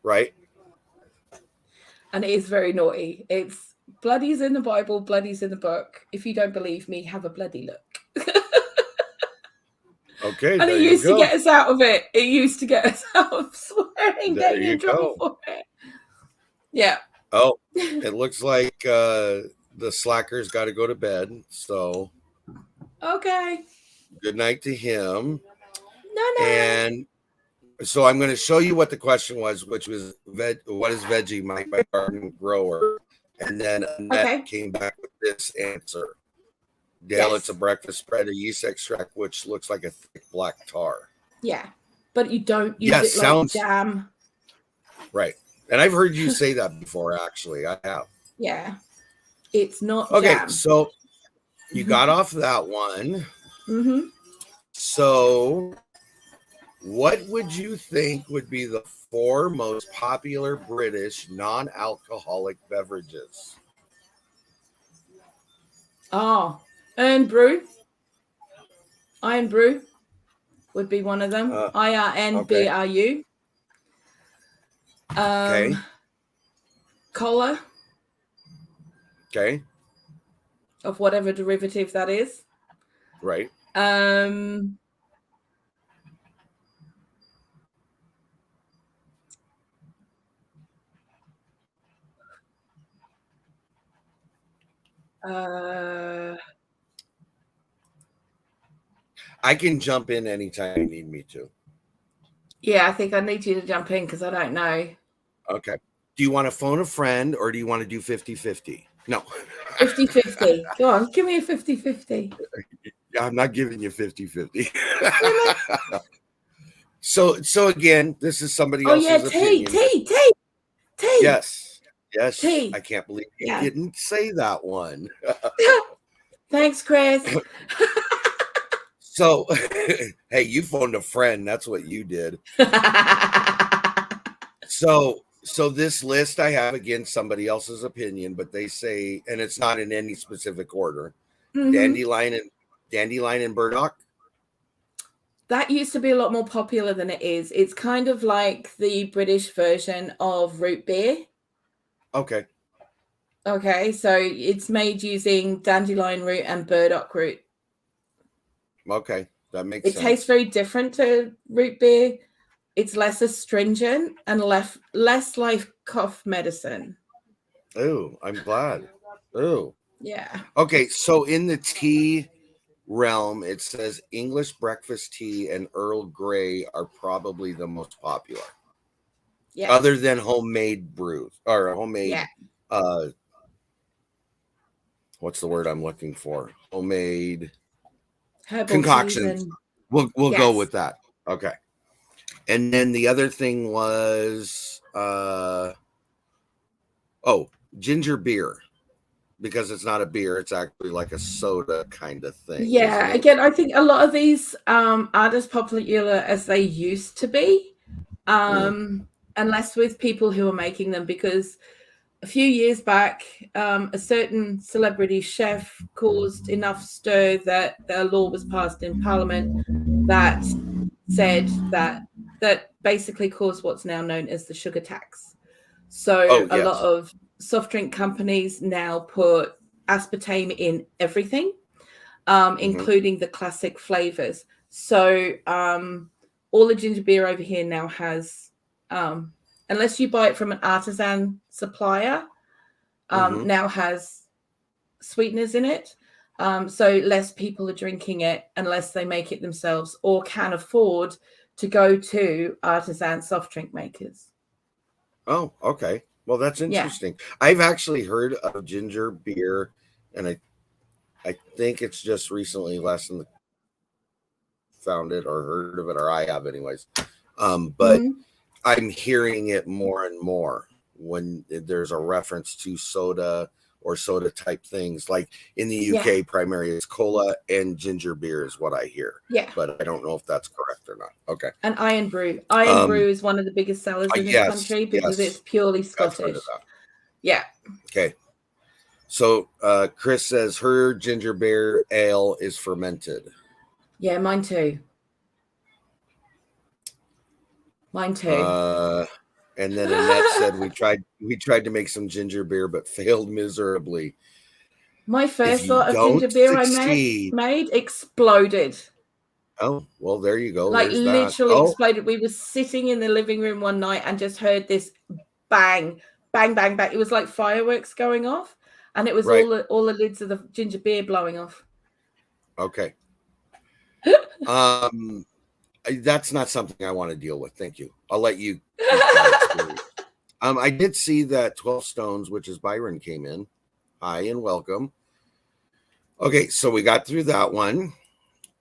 Right. And it is very naughty. It's bloody's in the Bible, bloody's in the book. If you don't believe me, have a bloody look. Okay. And it used to get us out of it. It used to get us out of swearing, getting in trouble for it. Yeah. Oh, it looks like the slacker's got to go to bed. So, okay. Good night to him. No. And so I'm going to show you what the question was, which was what is Vegemite by Garden Grower? And then Annette came back with this answer. Dale, it's a breakfast spread of yeast extract, which looks like a thick black tar. Yeah, but you don't use it like jam. Right. And I've heard you say that before, actually. I have. Yeah. It's not Okay, jam. so you got off that one. Mm-hmm. So what would you think would be the 4 most popular British non-alcoholic beverages? Oh, Iron Brew. Iron Brew would be one of them. IRNBRU. Okay. Cola. Okay. Of whatever derivative that is. Right. I can jump in anytime you need me to. Yeah, I think I need you to jump in because I don't know. Okay. Do you want to phone a friend or do you want to do 50-50? No. 50-50. Go on, give me a 50-50. I'm not giving you 50-50. So again, this is somebody else's opinion. Tea. Yes. Tea. I can't believe you didn't say that one. Thanks, Chris. So, hey, you phoned a friend. That's what you did. So this list I have, again, somebody else's opinion, but they say, and it's not in any specific order, dandelion and burdock. That used to be a lot more popular than it is. It's kind of like the British version of root beer. Okay. Okay, so it's made using dandelion root and burdock root. Okay, that makes sense. It tastes very different to root beer. It's less astringent and less like cough medicine. Oh, I'm glad. Oh. Yeah. Okay, so in the tea realm, it says English breakfast tea and Earl Grey are probably the most popular. Yeah. Other than homemade brews or homemade what's the word I'm looking for? Homemade herbal concoctions. We'll go with that. Okay. And then the other thing was ginger beer. Because it's not a beer, it's actually like a soda kind of thing. Yeah, again, I think a lot of these aren't as popular as they used to be, unless with people who are making them, because a few years back, a certain celebrity chef caused enough stir that a law was passed in Parliament that said that basically caused what's now known as the sugar tax. So a lot of soft drink companies now put aspartame in everything, including the classic flavors. So all the ginger beer over here now has, unless you buy it from an artisan supplier, now has sweeteners in it. So less people are drinking it unless they make it themselves or can afford to go to artisan soft drink makers. Oh, okay. Well, that's interesting. Yeah. I've actually heard of ginger beer, and I think it's just recently found it or heard of it, or I have anyways. But I'm hearing it more and more when there's a reference to soda or soda type things. Like in the UK, primarily it's cola and ginger beer is what I hear. Yeah. But I don't know if that's correct or not. Okay. And Iron Brew. Iron Brew is one of the biggest sellers in this country because it's purely Scottish. Yeah. Okay. So Chris says her ginger beer ale is fermented. Yeah, mine too. And then Annette said we tried to make some ginger beer but failed miserably. My first lot of ginger beer I made exploded. Oh, well, there you go. Like literally exploded. We were sitting in the living room one night and just heard this bang, bang, bang, bang. It was like fireworks going off, and it was all the lids of the ginger beer blowing off. Okay. That's not something I want to deal with. Thank you. I'll let you. I did see that 12 Stones, which is Byron, came in. Hi and welcome. Okay, so we got through that one.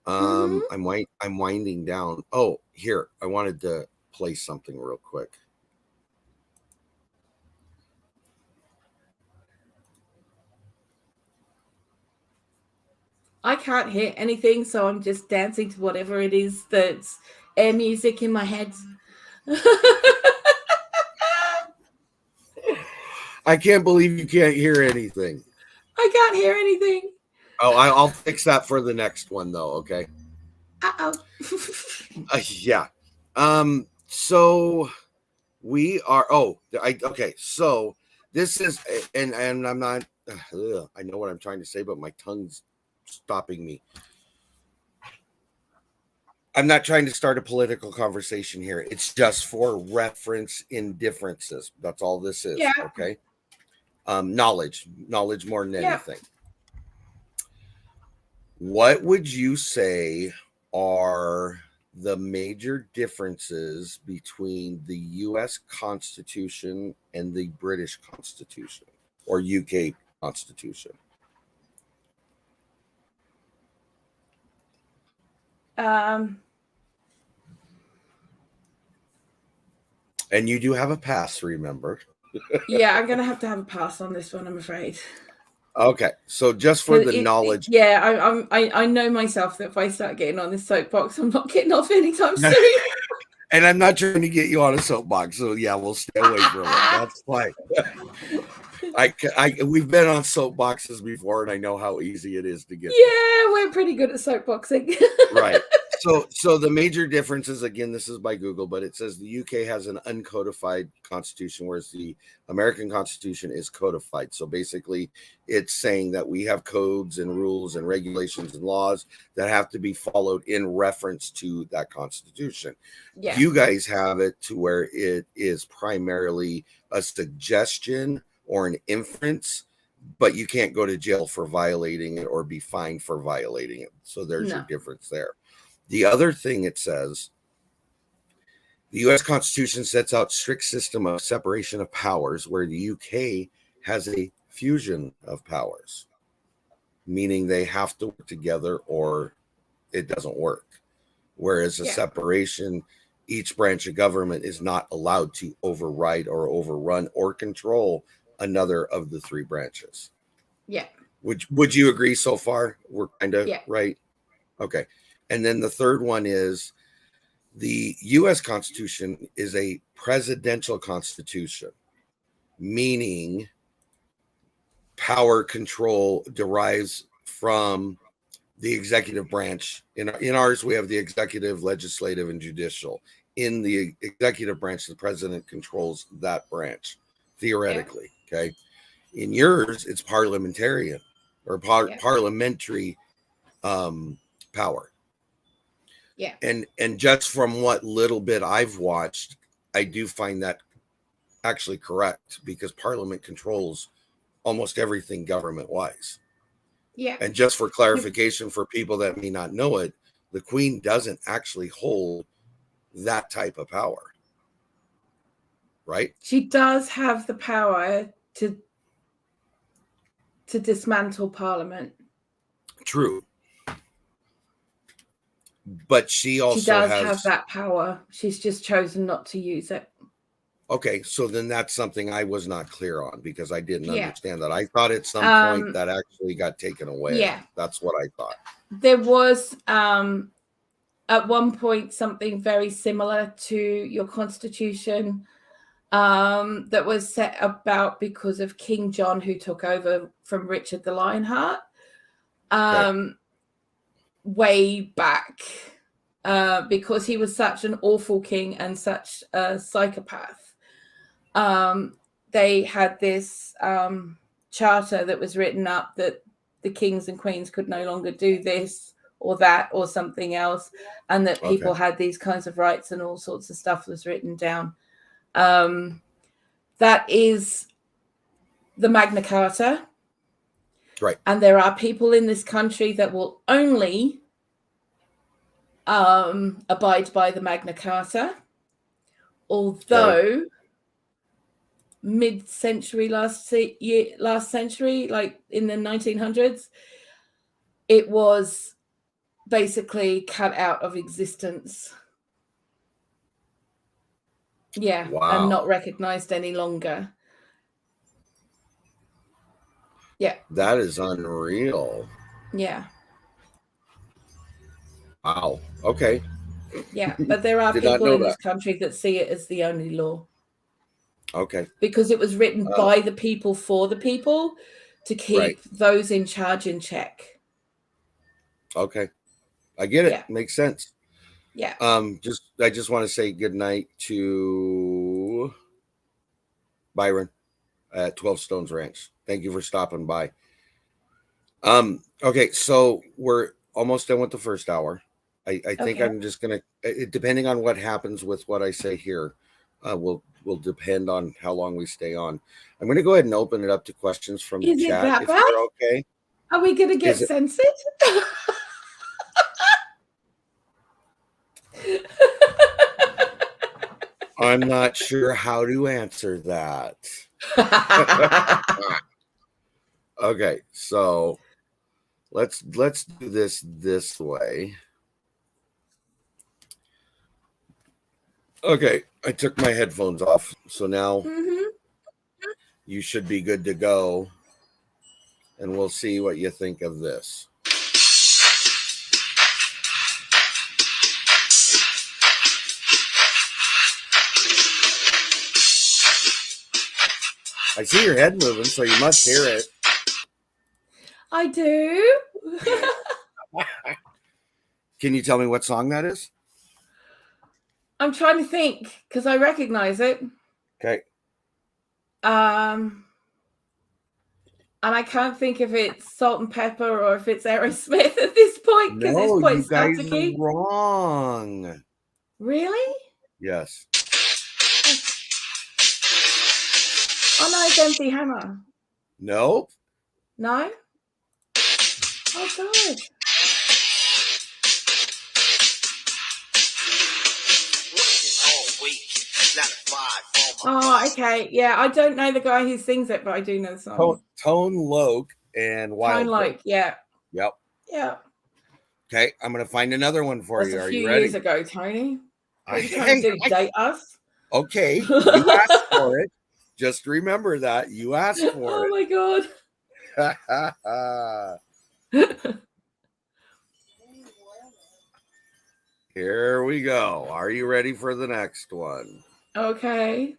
I'm winding down. Oh, here. I wanted to play something real quick. I can't hear anything, so I'm just dancing to whatever it is that's air music in my head. I can't believe you can't hear anything. I can't hear anything. Oh, I'll fix that for the next one, though. Okay. Yeah. So we are. Okay. So this is, and I'm not. I know what I'm trying to say, but my tongue's stopping me. I'm not trying to start a political conversation here. It's just for reference in differences. That's all this is. Yeah. Okay. Knowledge more than anything. What would you say are the major differences between the U.S. Constitution and the British Constitution or UK Constitution? And you do have a pass, remember? Yeah, I'm going to have a pass on this one, I'm afraid. Okay, so just for the knowledge. I know myself that if I start getting on this soapbox, I'm not getting off anytime soon. And I'm not trying to get you on a soapbox, so yeah, we'll stay away from it. That's fine. We've been on soapboxes before, and I know how easy it is to get. Yeah, we're pretty good at soapboxing. Right. So the major differences, again, this is by Google, but it says the UK has an uncodified constitution, whereas the American Constitution is codified. So basically, it's saying that we have codes and rules and regulations and laws that have to be followed in reference to that Constitution. Yeah. You guys have it to where it is primarily a suggestion or an inference, but you can't go to jail for violating it or be fined for violating it. So there's your difference there. The other thing it says, the U.S. Constitution sets out strict system of separation of powers, where the UK has a fusion of powers, meaning they have to work together or it doesn't work. Whereas a separation, each branch of government is not allowed to override or overrun or control another of the three branches. Yeah. Would you agree so far? We're kind of right. Okay. And then the third one is the U.S. Constitution is a presidential constitution, meaning power control derives from the executive branch. In ours, we have the executive, legislative, and judicial. In the executive branch, the president controls that branch, theoretically. Yeah. Okay. In yours, it's parliamentarian or parliamentary power. Yeah. And just from what little bit I've watched, I do find that actually correct, because Parliament controls almost everything government-wise. Yeah. And just for clarification for people that may not know it, the Queen doesn't actually hold that type of power. Right? She does have the power to dismantle Parliament. True. But she also have that power. She's just chosen not to use it. Okay, so then that's something I was not clear on, because I didn't understand that. I thought at some point that actually got taken away. Yeah. That's what I thought. There was at one point something very similar to your Constitution that was set about because of King John, who took over from Richard the Lionheart. Way back, because he was such an awful king and such a psychopath. They had this charter that was written up that the kings and queens could no longer do this or that or something else, and that people had these kinds of rights, and all sorts of stuff was written down. That is the Magna Carta. Right. And there are people in this country that will only abide by the Magna Carta, although mid-century last century, like in the 1900s, it was basically cut out of existence. Yeah. Wow. And not recognized any longer. Yeah. That is unreal. Yeah. Wow. Okay. Yeah, but there are people in this country that see it as the only law. Okay. Because it was written by the people for the people to keep those in charge in check. Okay. I get it. Yeah. Makes sense. Yeah. I just want to say good night to Byron at 12 Stones Ranch. Thank you for stopping by. Okay, so we're almost done with the first hour. I think I'm just gonna, depending on what happens with what I say here, will depend on how long we stay on. I'm gonna go ahead and open it up to questions from Is chat. It that if bad? you're okay. Are we gonna get censored? I'm not sure how to answer that. Okay, so let's do this way. Okay, I took my headphones off, so now you should be good to go, and we'll see what you think of this. I see your head moving, so you must hear it. I do. Can you tell me what song that is? I'm trying to think because I recognize it. Okay. And I can't think if it's Salt and Pepper or if it's Aerosmith at this point because it's quite you guys are wrong. Really? Yes. Oh no, it's MC Hammer. Nope. No? Oh God. Oh, okay. Yeah, I don't know the guy who sings it, but I do know the song. Tone Loc and Wild. Tone Loc, yeah. Yep. Yeah. Okay, I'm gonna find another one for you. Are you ready? Years ago, Tony. Are you trying to date us? Okay, you asked for it. Just remember that you asked for it. Oh my God. Here we go. Are you ready for the next one? Okay.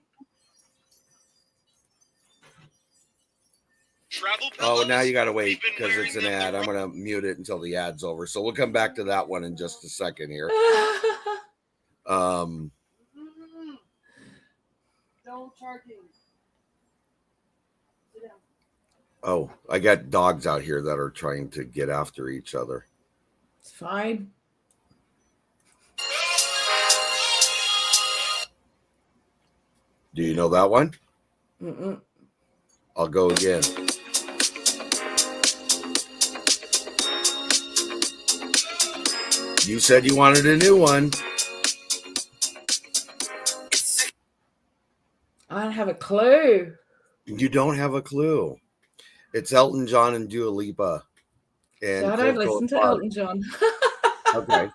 Oh, now you got to wait because it's an ad. I'm going to mute it until the ad's over. So we'll come back to that one in just a second here. Don't charge him. Oh, I got dogs out here that are trying to get after each other. It's fine. Do you know that one? Mm-mm. I'll go again. You said you wanted a new one. I don't have a clue. You don't have a clue. It's Elton John and Dua Lipa. And I don't listen to Elton John. Okay.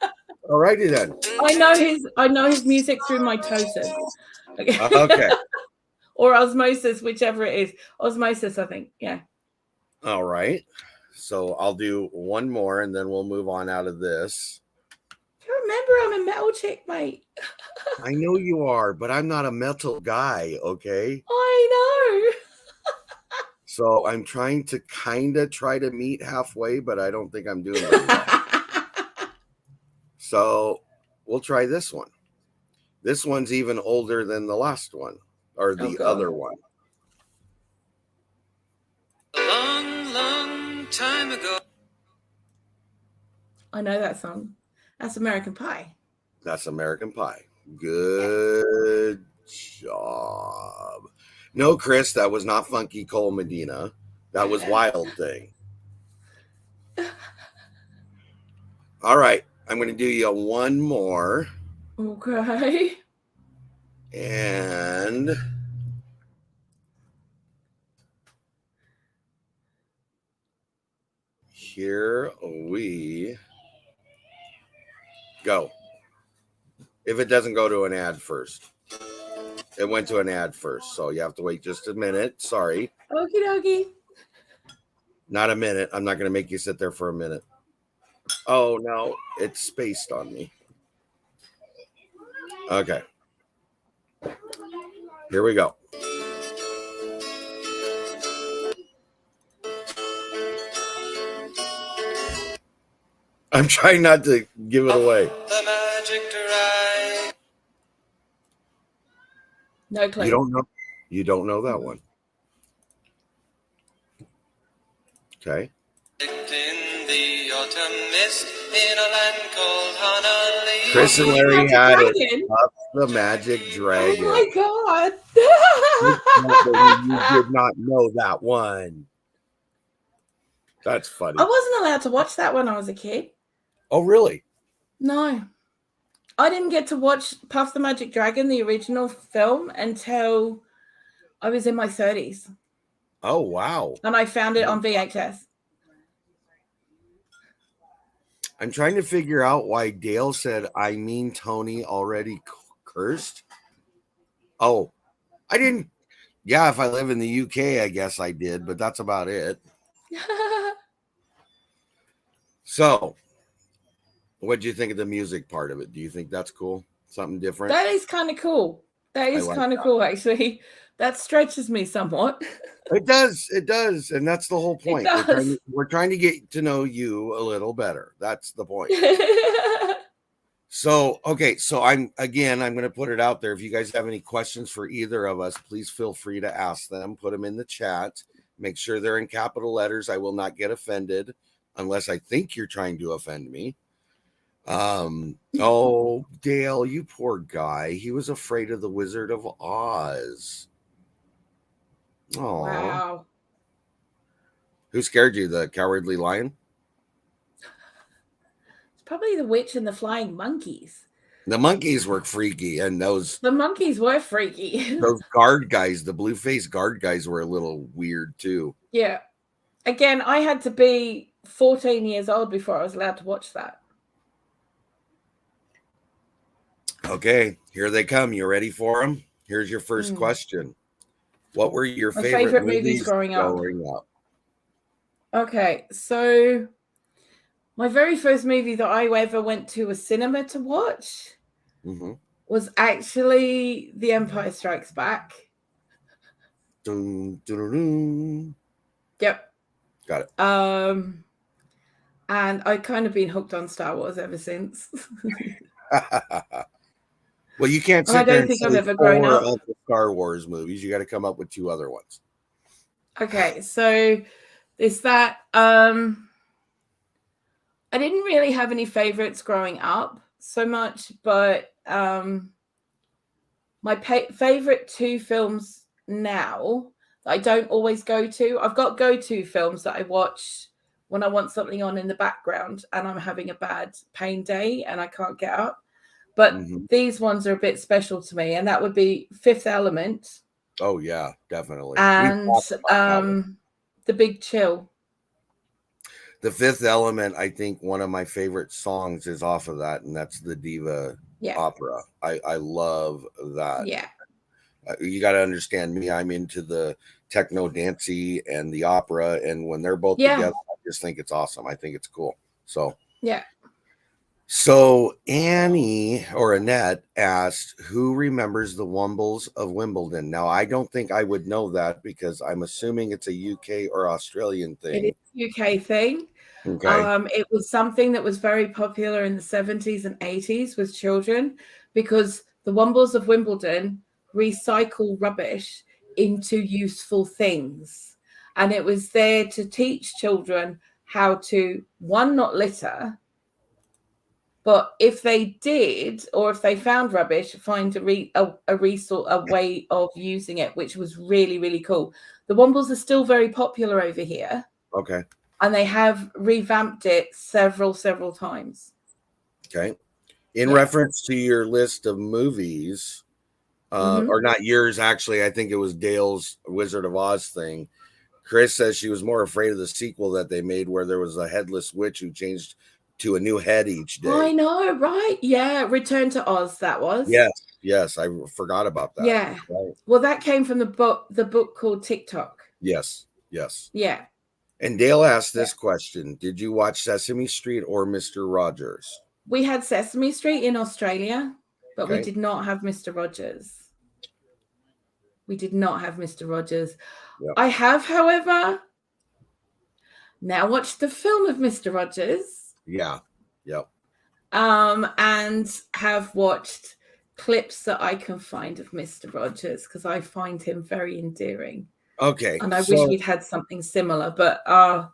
All righty then. I know his music through mitosis. Okay. Or osmosis, whichever it is. Osmosis, I think. Yeah. All right. So I'll do one more and then we'll move on out of this. You remember I'm a metal chick, mate. I know you are, but I'm not a metal guy, okay? I know. So I'm trying to try to meet halfway, but I don't think I'm doing very well. So we'll try this one. This one's even older than the last one, or the other one. A long, long time ago. I know that song. That's American Pie. That's American Pie. Good job. No, Chris, that was not Funky Cole Medina. That was Wild Thing. All right. I'm going to do you one more. Okay. And here we go. If it doesn't go to an ad first. It went to an ad first, so you have to wait just a minute. Sorry. Okie dokie. Not a minute. I'm not going to make you sit there for a minute. Oh, no. It's spaced on me. Okay. Here we go. I'm trying not to give it away. The magic ride. No clue. You don't know that one. Okay. In the autumn mist in a land called Honolulu. Chris and Larry had it. Up the Magic Dragon. Oh my god. You did not know that one. That's funny. I wasn't allowed to watch that when I was a kid. Oh, really? No. I didn't get to watch Puff the Magic Dragon, the original film, until I was in my 30s. Oh, wow. And I found it on VHS. I'm trying to figure out why Dale said, I mean, Tony already cursed. Oh, I didn't. Yeah, if I live in the UK, I guess I did, but that's about it. So, what do you think of the music part of it? Do you think that's cool? Something different? That is kind of cool. That is kind of cool, actually. That stretches me somewhat. It does. It does. And that's the whole point. We're trying to get to know you a little better. That's the point. So, okay. So I'm going to put it out there. If you guys have any questions for either of us, please feel free to ask them. Put them in the chat. Make sure they're in capital letters. I will not get offended unless I think you're trying to offend me. Oh, Dale, you poor guy. He was afraid of the Wizard of Oz. Oh, wow. Who scared you? The Cowardly Lion? It's probably the witch and the flying monkeys. The monkeys were freaky, and the monkeys were freaky. Those guard guys, the blue-faced guard guys, were a little weird too. Yeah. Again, I had to be 14 years old before I was allowed to watch that. Okay, here they come. You ready for them? Here's your first question. What were your favorite movies growing up? Okay, so my very first movie that I ever went to a cinema to watch was actually The Empire Strikes Back. Dun, dun, dun, dun. Yep. Got it. And I've kind of been hooked on Star Wars ever since. Well, you can't say I don't think I've ever grown up of the Star Wars movies. You got to come up with 2 other ones. Okay, so there's that. I didn't really have any favorites growing up so much, but my favorite 2 films now that I don't always go to. I've got go-to films that I watch when I want something on in the background and I'm having a bad pain day and I can't get up. But these ones are a bit special to me, and that would be Fifth Element. Oh, yeah, definitely. And The Big Chill. The Fifth Element, I think one of my favorite songs is off of that, and that's the Diva opera. I love that. Yeah. You got to understand me. I'm into the techno dancey and the opera, and when they're both together, I just think it's awesome. I think it's cool. So, yeah. So Annie or Annette asked, who remembers the Wombles of Wimbledon? Now, I don't think I would know that because I'm assuming it's a UK or Australian thing. It is a UK thing. Okay. It was something that was very popular in the 70s and 80s with children because the Wombles of Wimbledon recycle rubbish into useful things. And it was there to teach children how to, one, not litter, but if they did, or if they found rubbish, find a resource, a way of using it, which was really, really cool. The Wombles are still very popular over here. Okay. And they have revamped it several times. Okay. In reference to your list of movies, or not yours, actually, I think it was Dale's Wizard of Oz thing. Chris says she was more afraid of the sequel that they made where there was a headless witch who changed to a new head each day. I know, right? Yeah, Return to Oz, that was. Yes, I forgot about that. Yeah. Right. Well, that came from the book called TikTok. Yes. Yeah. And Dale asked this question: did you watch Sesame Street or Mr. Rogers? We had Sesame Street in Australia, but we did not have Mr. Rogers. We did not have Mr. Rogers. Yep. I have, however, now watched the film of Mr. Rogers. Yeah. Yep. And have watched clips that I can find of Mr. Rogers because I find him very endearing. Okay. And I wish we'd had something similar, but I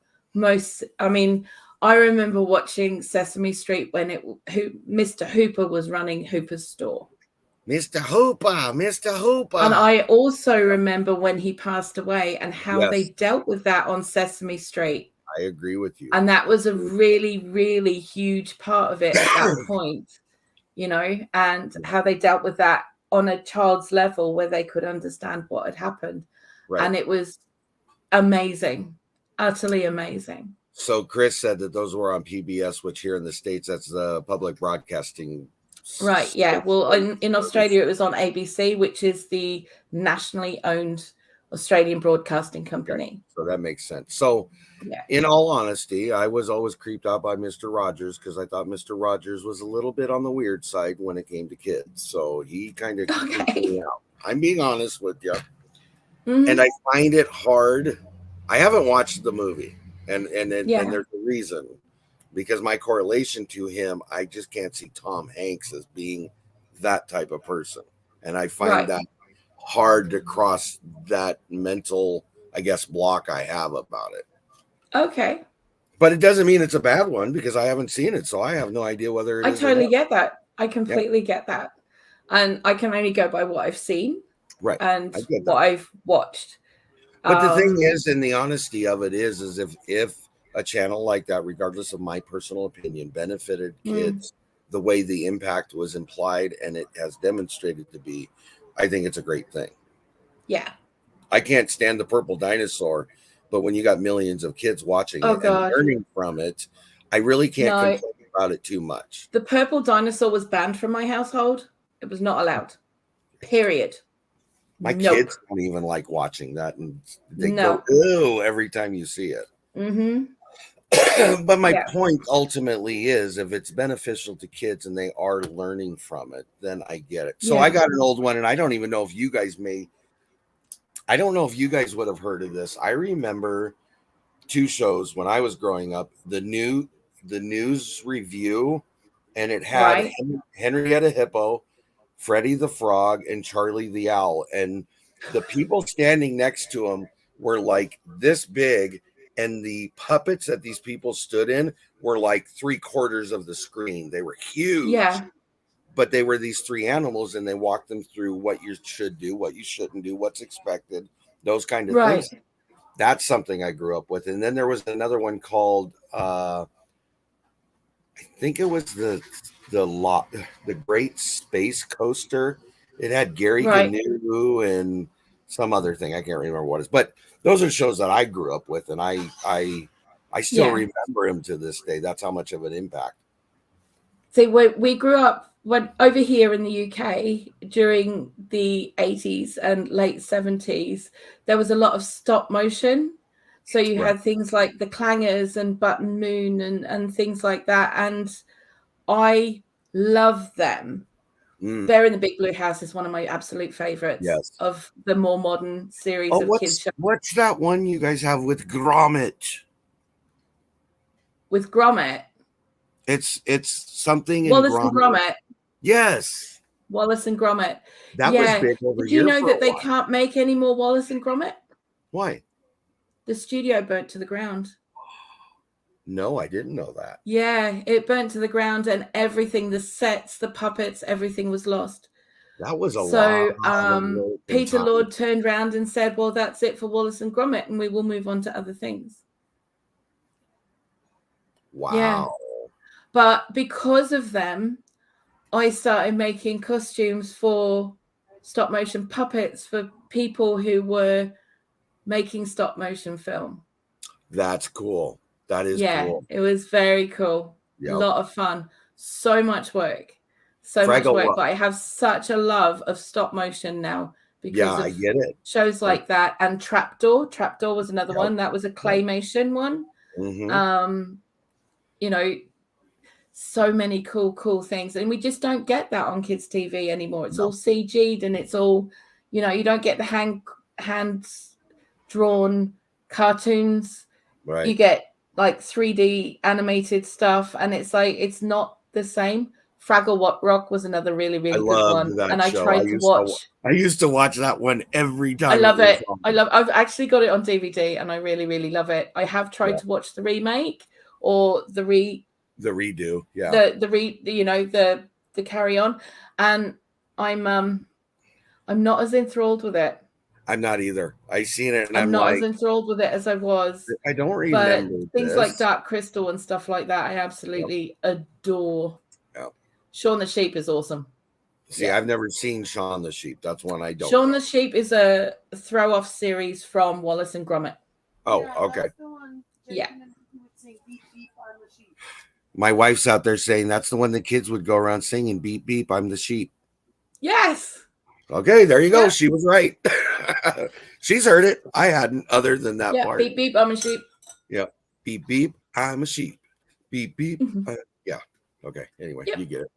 remember watching Sesame Street when Mr. Hooper was running Hooper's store. Mr. Hooper. And I also remember when he passed away and how they dealt with that on Sesame Street. I agree with you. And that was a really, really huge part of it at that point, and how they dealt with that on a child's level where they could understand what had happened. Right. And it was amazing, utterly amazing. So Chris said that those were on PBS, which here in the States, that's the public broadcasting. Right. Yeah. Well, in Australia, it was on ABC, which is the nationally owned Australian broadcasting company. So that makes sense. So in all honesty, I was always creeped out by Mr. Rogers because I thought Mr. Rogers was a little bit on the weird side when it came to kids. So he kind of creeped me out. I'm being honest with you. Mm-hmm. And I find it hard. I haven't watched the movie and there's a reason, because my correlation to him, I just can't see Tom Hanks as being that type of person. And I find that hard to cross that mental, I guess, block I have about it. Okay. But it doesn't mean it's a bad one because I haven't seen it. So I have no idea whether it is. I totally get that. I completely get that. And I can only go by what I've seen. Right. And what I've watched. But the thing is, and the honesty of it is if a channel like that, regardless of my personal opinion, benefited kids the way the impact was implied and it has demonstrated to be, I think it's a great thing. Yeah. I can't stand the Purple Dinosaur, but when you got millions of kids watching it and learning from it, I really can't complain about it too much. The Purple Dinosaur was banned from my household. It was not allowed. Period. My kids don't even like watching that, and they go ew every time you see it. Mm-hmm. But my point ultimately is, if it's beneficial to kids and they are learning from it, then I get it. So I got an old one, and I don't even know if you guys I don't know if you guys would have heard of this. I remember two shows when I was growing up, the news review, and it had Henrietta Hippo, Freddie the Frog, and Charlie the Owl. And the people standing next to them were like this big, and the puppets that these people stood in were like 3/4 of the screen. They were huge. Yeah. But they were these three animals, and they walked them through what you should do, what you shouldn't do, what's expected, those kind of things. That's something I grew up with. And then there was another one called, I think it was the Great Space Coaster. It had Gary Gnu and some other thing. I can't remember what it is, but those are shows that I grew up with, and I still remember him to this day. That's how much of an impact. See, we grew up over here in the UK during the 80s and late 70s. There was a lot of stop motion. So you had things like the Clangers and Button Moon and things like that. And I love them. Bear in the Big Blue House is one of my absolute favorites of the more modern series of kids shows. What's that one you guys have with Gromit? With Gromit? It's something in Wallace and Gromit. Yes. Wallace and Gromit. That was big over here. Do you know that they can't make any more Wallace and Gromit? Why? The studio burnt to the ground. No, I didn't know that. Yeah, it burnt to the ground, and everything, the sets, the puppets, everything was lost. That was a lot. So Peter Lord turned around and said, well, that's it for Wallace and Gromit, and we will move on to other things. Wow. Yeah. But because of them, I started making costumes for stop motion puppets for people who were making stop motion film. That's cool. That is cool. It was very cool. Yep. A lot of fun. So much work. But I have such a love of stop motion now because I get it. Shows like that. And Trapdoor was another one. That was a claymation one. You know, so many cool things, and we just don't get that on kids TV anymore. It's all CG'd, and it's all, you know, you don't get the hands drawn cartoons. Right. You get like 3D animated stuff, and it's like, it's not the same. Fraggle Rock was another really good one, and I tried to watch. I used to watch that one every time. I love it. I've actually got it on DVD, and I really love it. I have tried to watch the remake or the redo, the carry on, and I'm not as enthralled with it. I'm not either. I seen it, and I'm not as enthralled with it as I was. I don't remember things like Dark Crystal and stuff like that. I absolutely adore. Yep. Shaun the Sheep is awesome. See, I've never seen Shaun the Sheep. That's one I don't. Shaun the Sheep is a throw-off series from Wallace and Gromit. Oh, okay. Yeah. My wife's out there saying that's the one the kids would go around singing, beep, beep, I'm the sheep. Yes. Okay, there you go. Yeah. She was right. She's heard it. I hadn't, other than that part. Beep, beep, I'm a sheep. Yeah. Beep, beep, I'm a sheep. Beep, beep. Yeah. Okay. Anyway, you get it.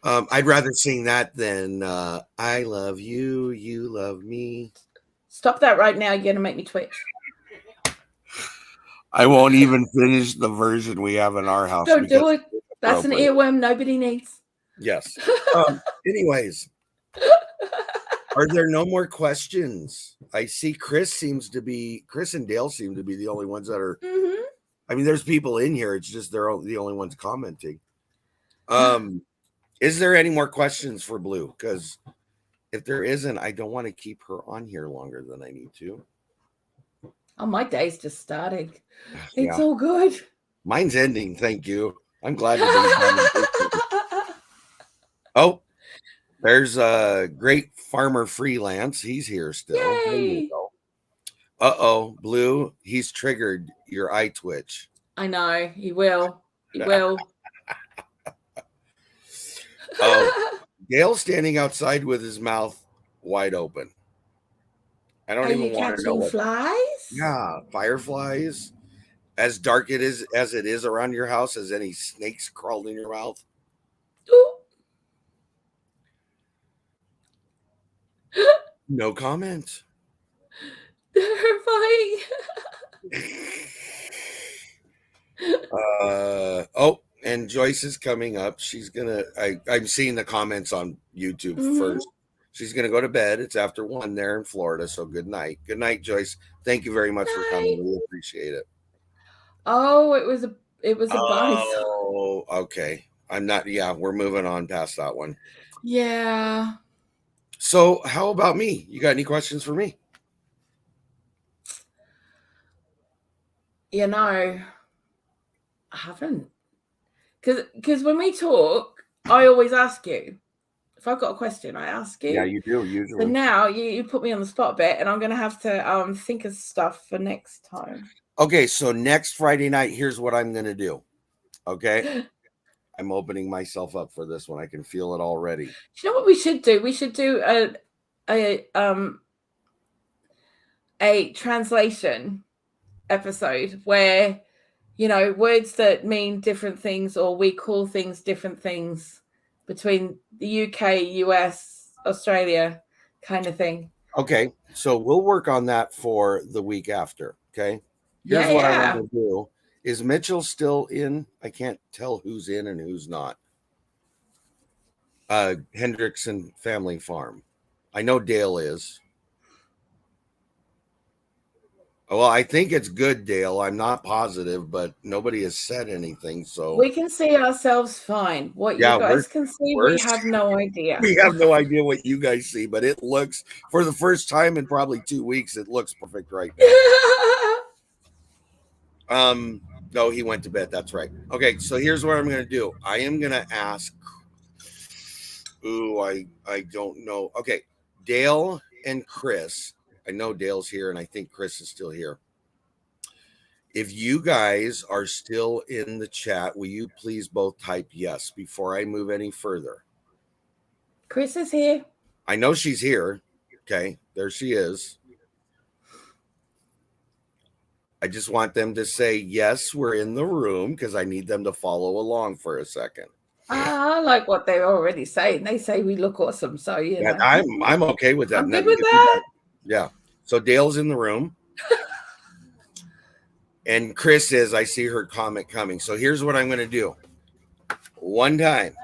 I'd rather sing that than I love you, you love me. Stop that right now. You're going to make me twitch. I won't even finish the version we have in our house. Don't do it. That's an earworm nobody needs. Yes. Anyways, are there no more questions? I see Chris and Dale seem to be the only ones that are. I mean, there's people in here. It's just they're the only ones commenting. Is there any more questions for Blue? Because if there isn't, I don't want to keep her on here longer than I need to. Oh, my day's just starting. It's all good. Mine's ending. Thank you. I'm glad to be done. Oh, there's a great farmer freelance. He's here still. Yay. Uh-oh, Blue. He's triggered your eye twitch. I know. He will. He will. Oh, Gail's standing outside with his mouth wide open. I don't even want to know what. Flies? Yeah, fireflies. As dark as it is around your house, has any snakes crawled in your mouth? Ooh. No comment. Terrifying. Oh, and Joyce is coming up. She's gonna. I'm seeing the comments on YouTube first. She's gonna go to bed. It's after 1 there in Florida. So good night. Good night, Joyce. Thank you very much for coming. We appreciate it. Oh, it was a buzz. Oh, okay. I'm not. Yeah, we're moving on past that one. Yeah. So how about me? You got any questions for me? You know, I haven't. Because when we talk, I always ask you. If I've got a question, I ask you. Yeah, you do, usually. So now you put me on the spot a bit, and I'm going to have to think of stuff for next time. Okay, so next Friday night, here's what I'm going to do. Okay? I'm opening myself up for this one. I can feel it already. Do you know what we should do? We should do a translation episode where, you know, words that mean different things, or we call things different things between the UK, US, Australia kind of thing. Okay, so we'll work on that for the week after. Okay. Here's what I want to do. Is Mitchell still in? I can't tell who's in and who's not. Hendrickson Family Farm. I know Dale is. Well, I think it's good, Dale. I'm not positive, but nobody has said anything. So we can see ourselves fine. What you guys can see, we have no idea. We have no idea what you guys see, but it looks, for the first time in probably 2 weeks, it looks perfect right now. No, he went to bed. That's right. Okay, so here's what I'm going to do. I am going to ask. Ooh, I don't know. Okay, Dale and Chris. I know Dale's here, and I think Chris is still here. If you guys are still in the chat, will you please both type yes before I move any further? Chris is here. I know she's here. Okay, there she is. I just want them to say, yes, we're in the room, because I need them to follow along for a second. I like what they're already saying. They say we look awesome. So, you know. I'm okay with that. I'm good with that. Yeah. So Dale's in the room. And Chris is, I see her comment coming. So here's what I'm going to do. One time,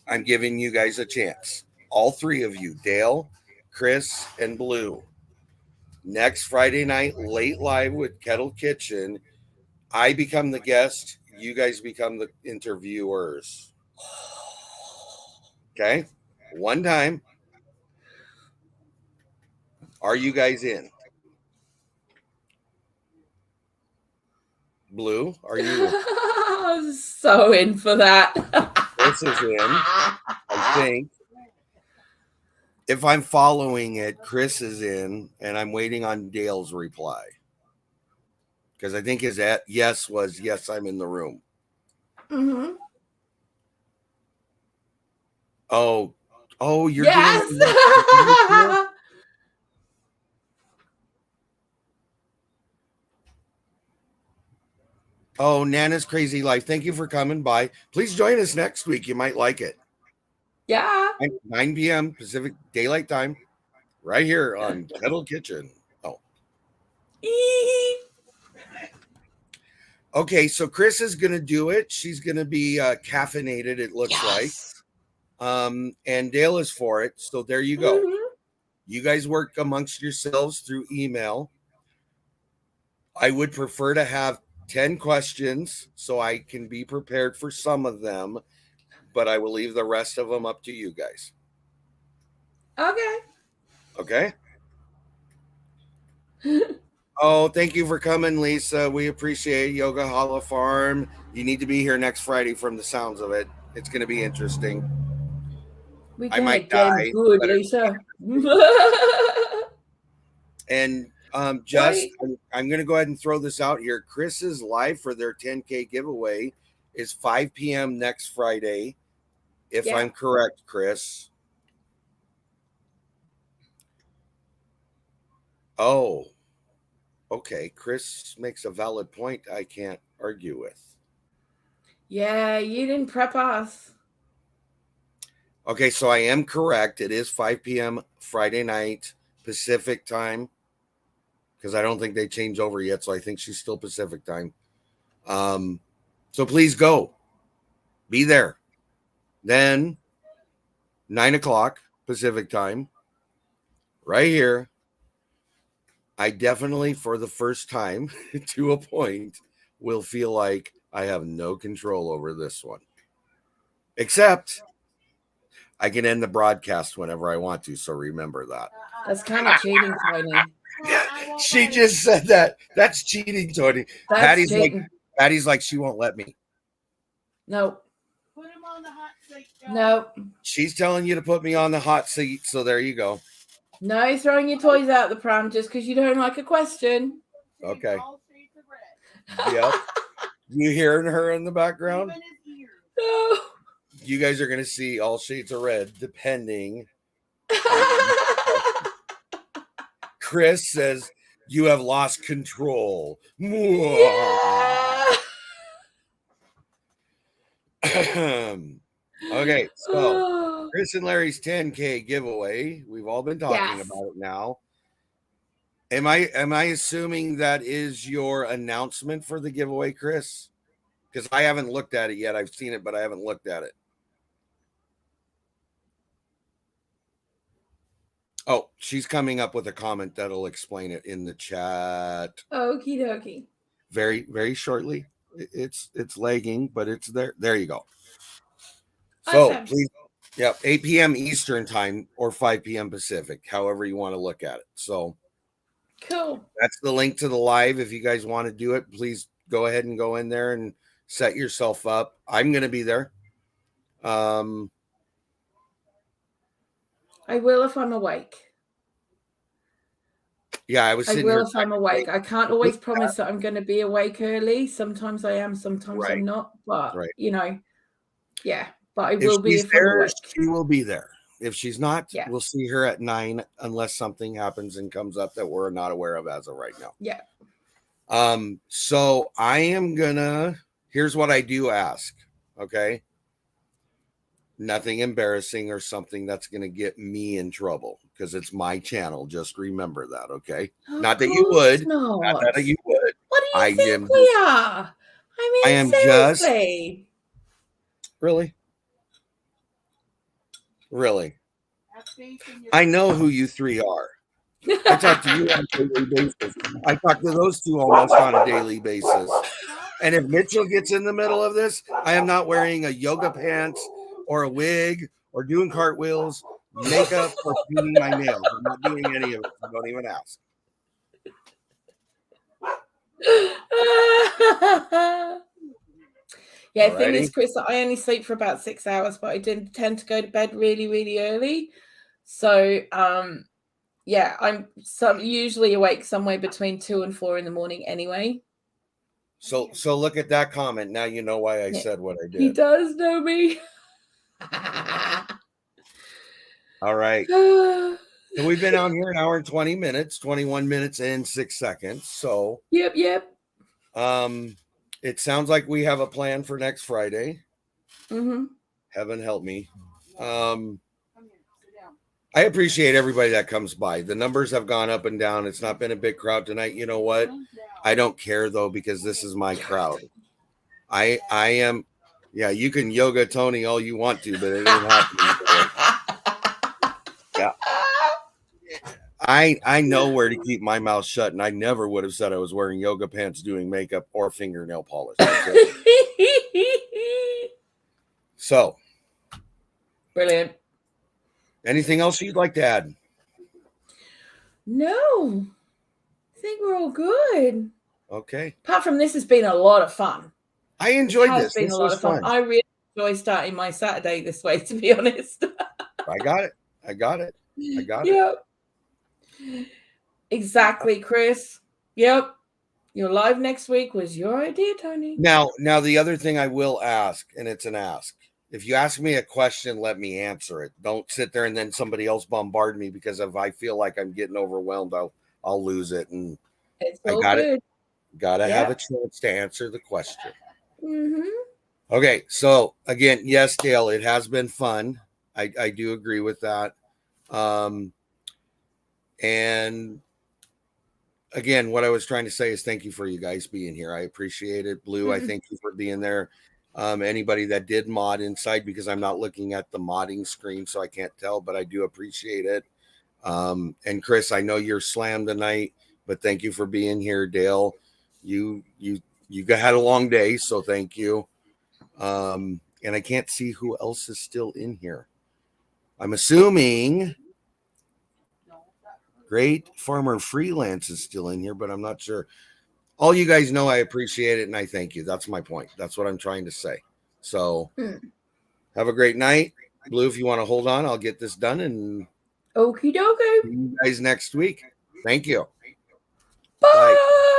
I'm giving you guys a chance. All three of you, Dale, Chris, and Blue. Next Friday night, late live with Kettle Kitchen. I become the guest. You guys become the interviewers. Okay? One time. Are you guys in? Blue, are you in? I'm so in for that. This is in, I think. If I'm following it, Chris is in, and I'm waiting on Dale's reply. Because I think his yes was, yes, I'm in the room. Mm-hmm. Oh, you're yes! doing it. Oh, Nana's Crazy Life. Thank you for coming by. Please join us next week. You might like it. Yeah. 9 p.m. Pacific Daylight Time, right here on Kettle Kitchen. Oh. Okay, so Chris is going to do it. She's going to be caffeinated, it looks like. And Dale is for it. So there you go. Mm-hmm. You guys work amongst yourselves through email. I would prefer to have 10 questions so I can be prepared for some of them, but I will leave the rest of them up to you guys. Okay. Oh, thank you for coming, Lisa. We appreciate Yoga Hollow Farm. You need to be here next Friday from the sounds of it. It's going to be interesting. I might die. Good, Lisa. And I'm going to go ahead and throw this out here. Chris's live for their 10K giveaway is 5 p.m. next Friday, if I'm correct, Chris. Oh, okay. Chris makes a valid point I can't argue with. Yeah, you didn't prep us. Okay, so I am correct. It is 5 p.m. Friday night Pacific time, because I don't think they changed over yet, so I think she's still Pacific time. So please go. Be there. Then 9 o'clock Pacific time, right here. I definitely, for the first time to a point, will feel like I have no control over this one. Except I can end the broadcast whenever I want to, so remember that. That's kind of cheating, Tony. She just said that. That's cheating, Tony. That's cheating. Patty's like, she won't let me. Nope. Put him on the hot seat. Nope. She's telling you to put me on the hot seat, so there you go. No throwing your toys out the pram just because you don't like a question. Okay. Yep. You hearing her in the background? No. You guys are going to see all shades of red, depending. Chris says, you have lost control. Yeah. Okay, so Chris and Larry's 10K giveaway. We've all been talking about it now. Am I assuming that is your announcement for the giveaway, Chris? Because I haven't looked at it yet. I've seen it, but I haven't looked at it. Oh, she's coming up with a comment that'll explain it in the chat. Okie dokie. Very, very shortly. It's lagging, but it's there. There you go. So awesome. Please, 8 p.m. Eastern time or 5 p.m. Pacific, however you want to look at it. So cool. That's the link to the live. If you guys want to do it, please go ahead and go in there and set yourself up. I'm going to be there. I will if I'm awake. Yeah, I will if I'm awake. I can't always promise that I'm going to be awake early. Sometimes I am, sometimes I'm not. But, you know, yeah. But I will be if I'm awake. She will be there. If she's not, Yeah. we'll see her at 9 unless something happens and comes up that we're not aware of as of right now. Yeah. So I am gonna, here's what I do ask. Okay. Nothing embarrassing or something that's gonna get me in trouble because it's my channel. Just remember that, okay? Not that you would. Not that you would. What do you think we are? I mean, seriously. Really? I know who you three are. I talk to you on a daily basis. I talk to those two almost on a daily basis. And if Mitchell gets in the middle of this, I am not wearing a yoga pants or a wig or doing cartwheels, makeup, or painting my nails. I'm not doing any of it. So don't even ask. Yeah, the thing is, Chris, I only sleep for about 6 hours, but I did tend to go to bed really, really early. So, yeah, I'm usually awake somewhere between 2 and 4 in the morning anyway. So look at that comment. Now you know why I said what I did. He does know me. All right. So we've been on here an hour and 20 minutes, 21 minutes and 6 seconds. So Yep. It sounds like we have a plan for next Friday. Mm-hmm. Heaven help me. I appreciate everybody that comes by. The numbers have gone up and down. It's not been a big crowd tonight. You know what? I don't care though, because this is my crowd. I am. Yeah, you can yoga Tony all you want to, but it ain't happening. Yeah. I know where to keep my mouth shut, and I never would have said I was wearing yoga pants, doing makeup, or fingernail polish. So, brilliant. Anything else you'd like to add? No, I think we're all good. Okay. Apart from this has been a lot of fun. I enjoyed this. It's been a lot of fun. I really enjoy starting my Saturday this way, to be honest. I got it. Yep. Exactly, Chris. Yep. Your live next week was your idea, Tony. Now the other thing I will ask, and it's an ask. If you ask me a question, let me answer it. Don't sit there and then somebody else bombard me, because if I feel like I'm getting overwhelmed, I'll lose it. And it's all good. Gotta have a chance to answer the question. Mm-hmm. Okay, so again, yes, Dale, it has been fun. I do agree with that. And again, what I was trying to say is thank you for you guys being here. I appreciate it. Blue, I thank you for being there. Anybody that did mod inside, because I'm not looking at the modding screen, so I can't tell, but I do appreciate it. And Chris, I know you're slammed tonight, but thank you for being here. Dale, you had a long day, so thank you. And I can't see who else is still in here. I'm assuming Great Farmer Freelance is still in here, but I'm not sure. All you guys know I appreciate it, and I thank you. That's my point. That's what I'm trying to say. So have a great night. Blue, if you want to hold on, I'll get this done. And okie dokie. See you guys next week. Thank you. Bye.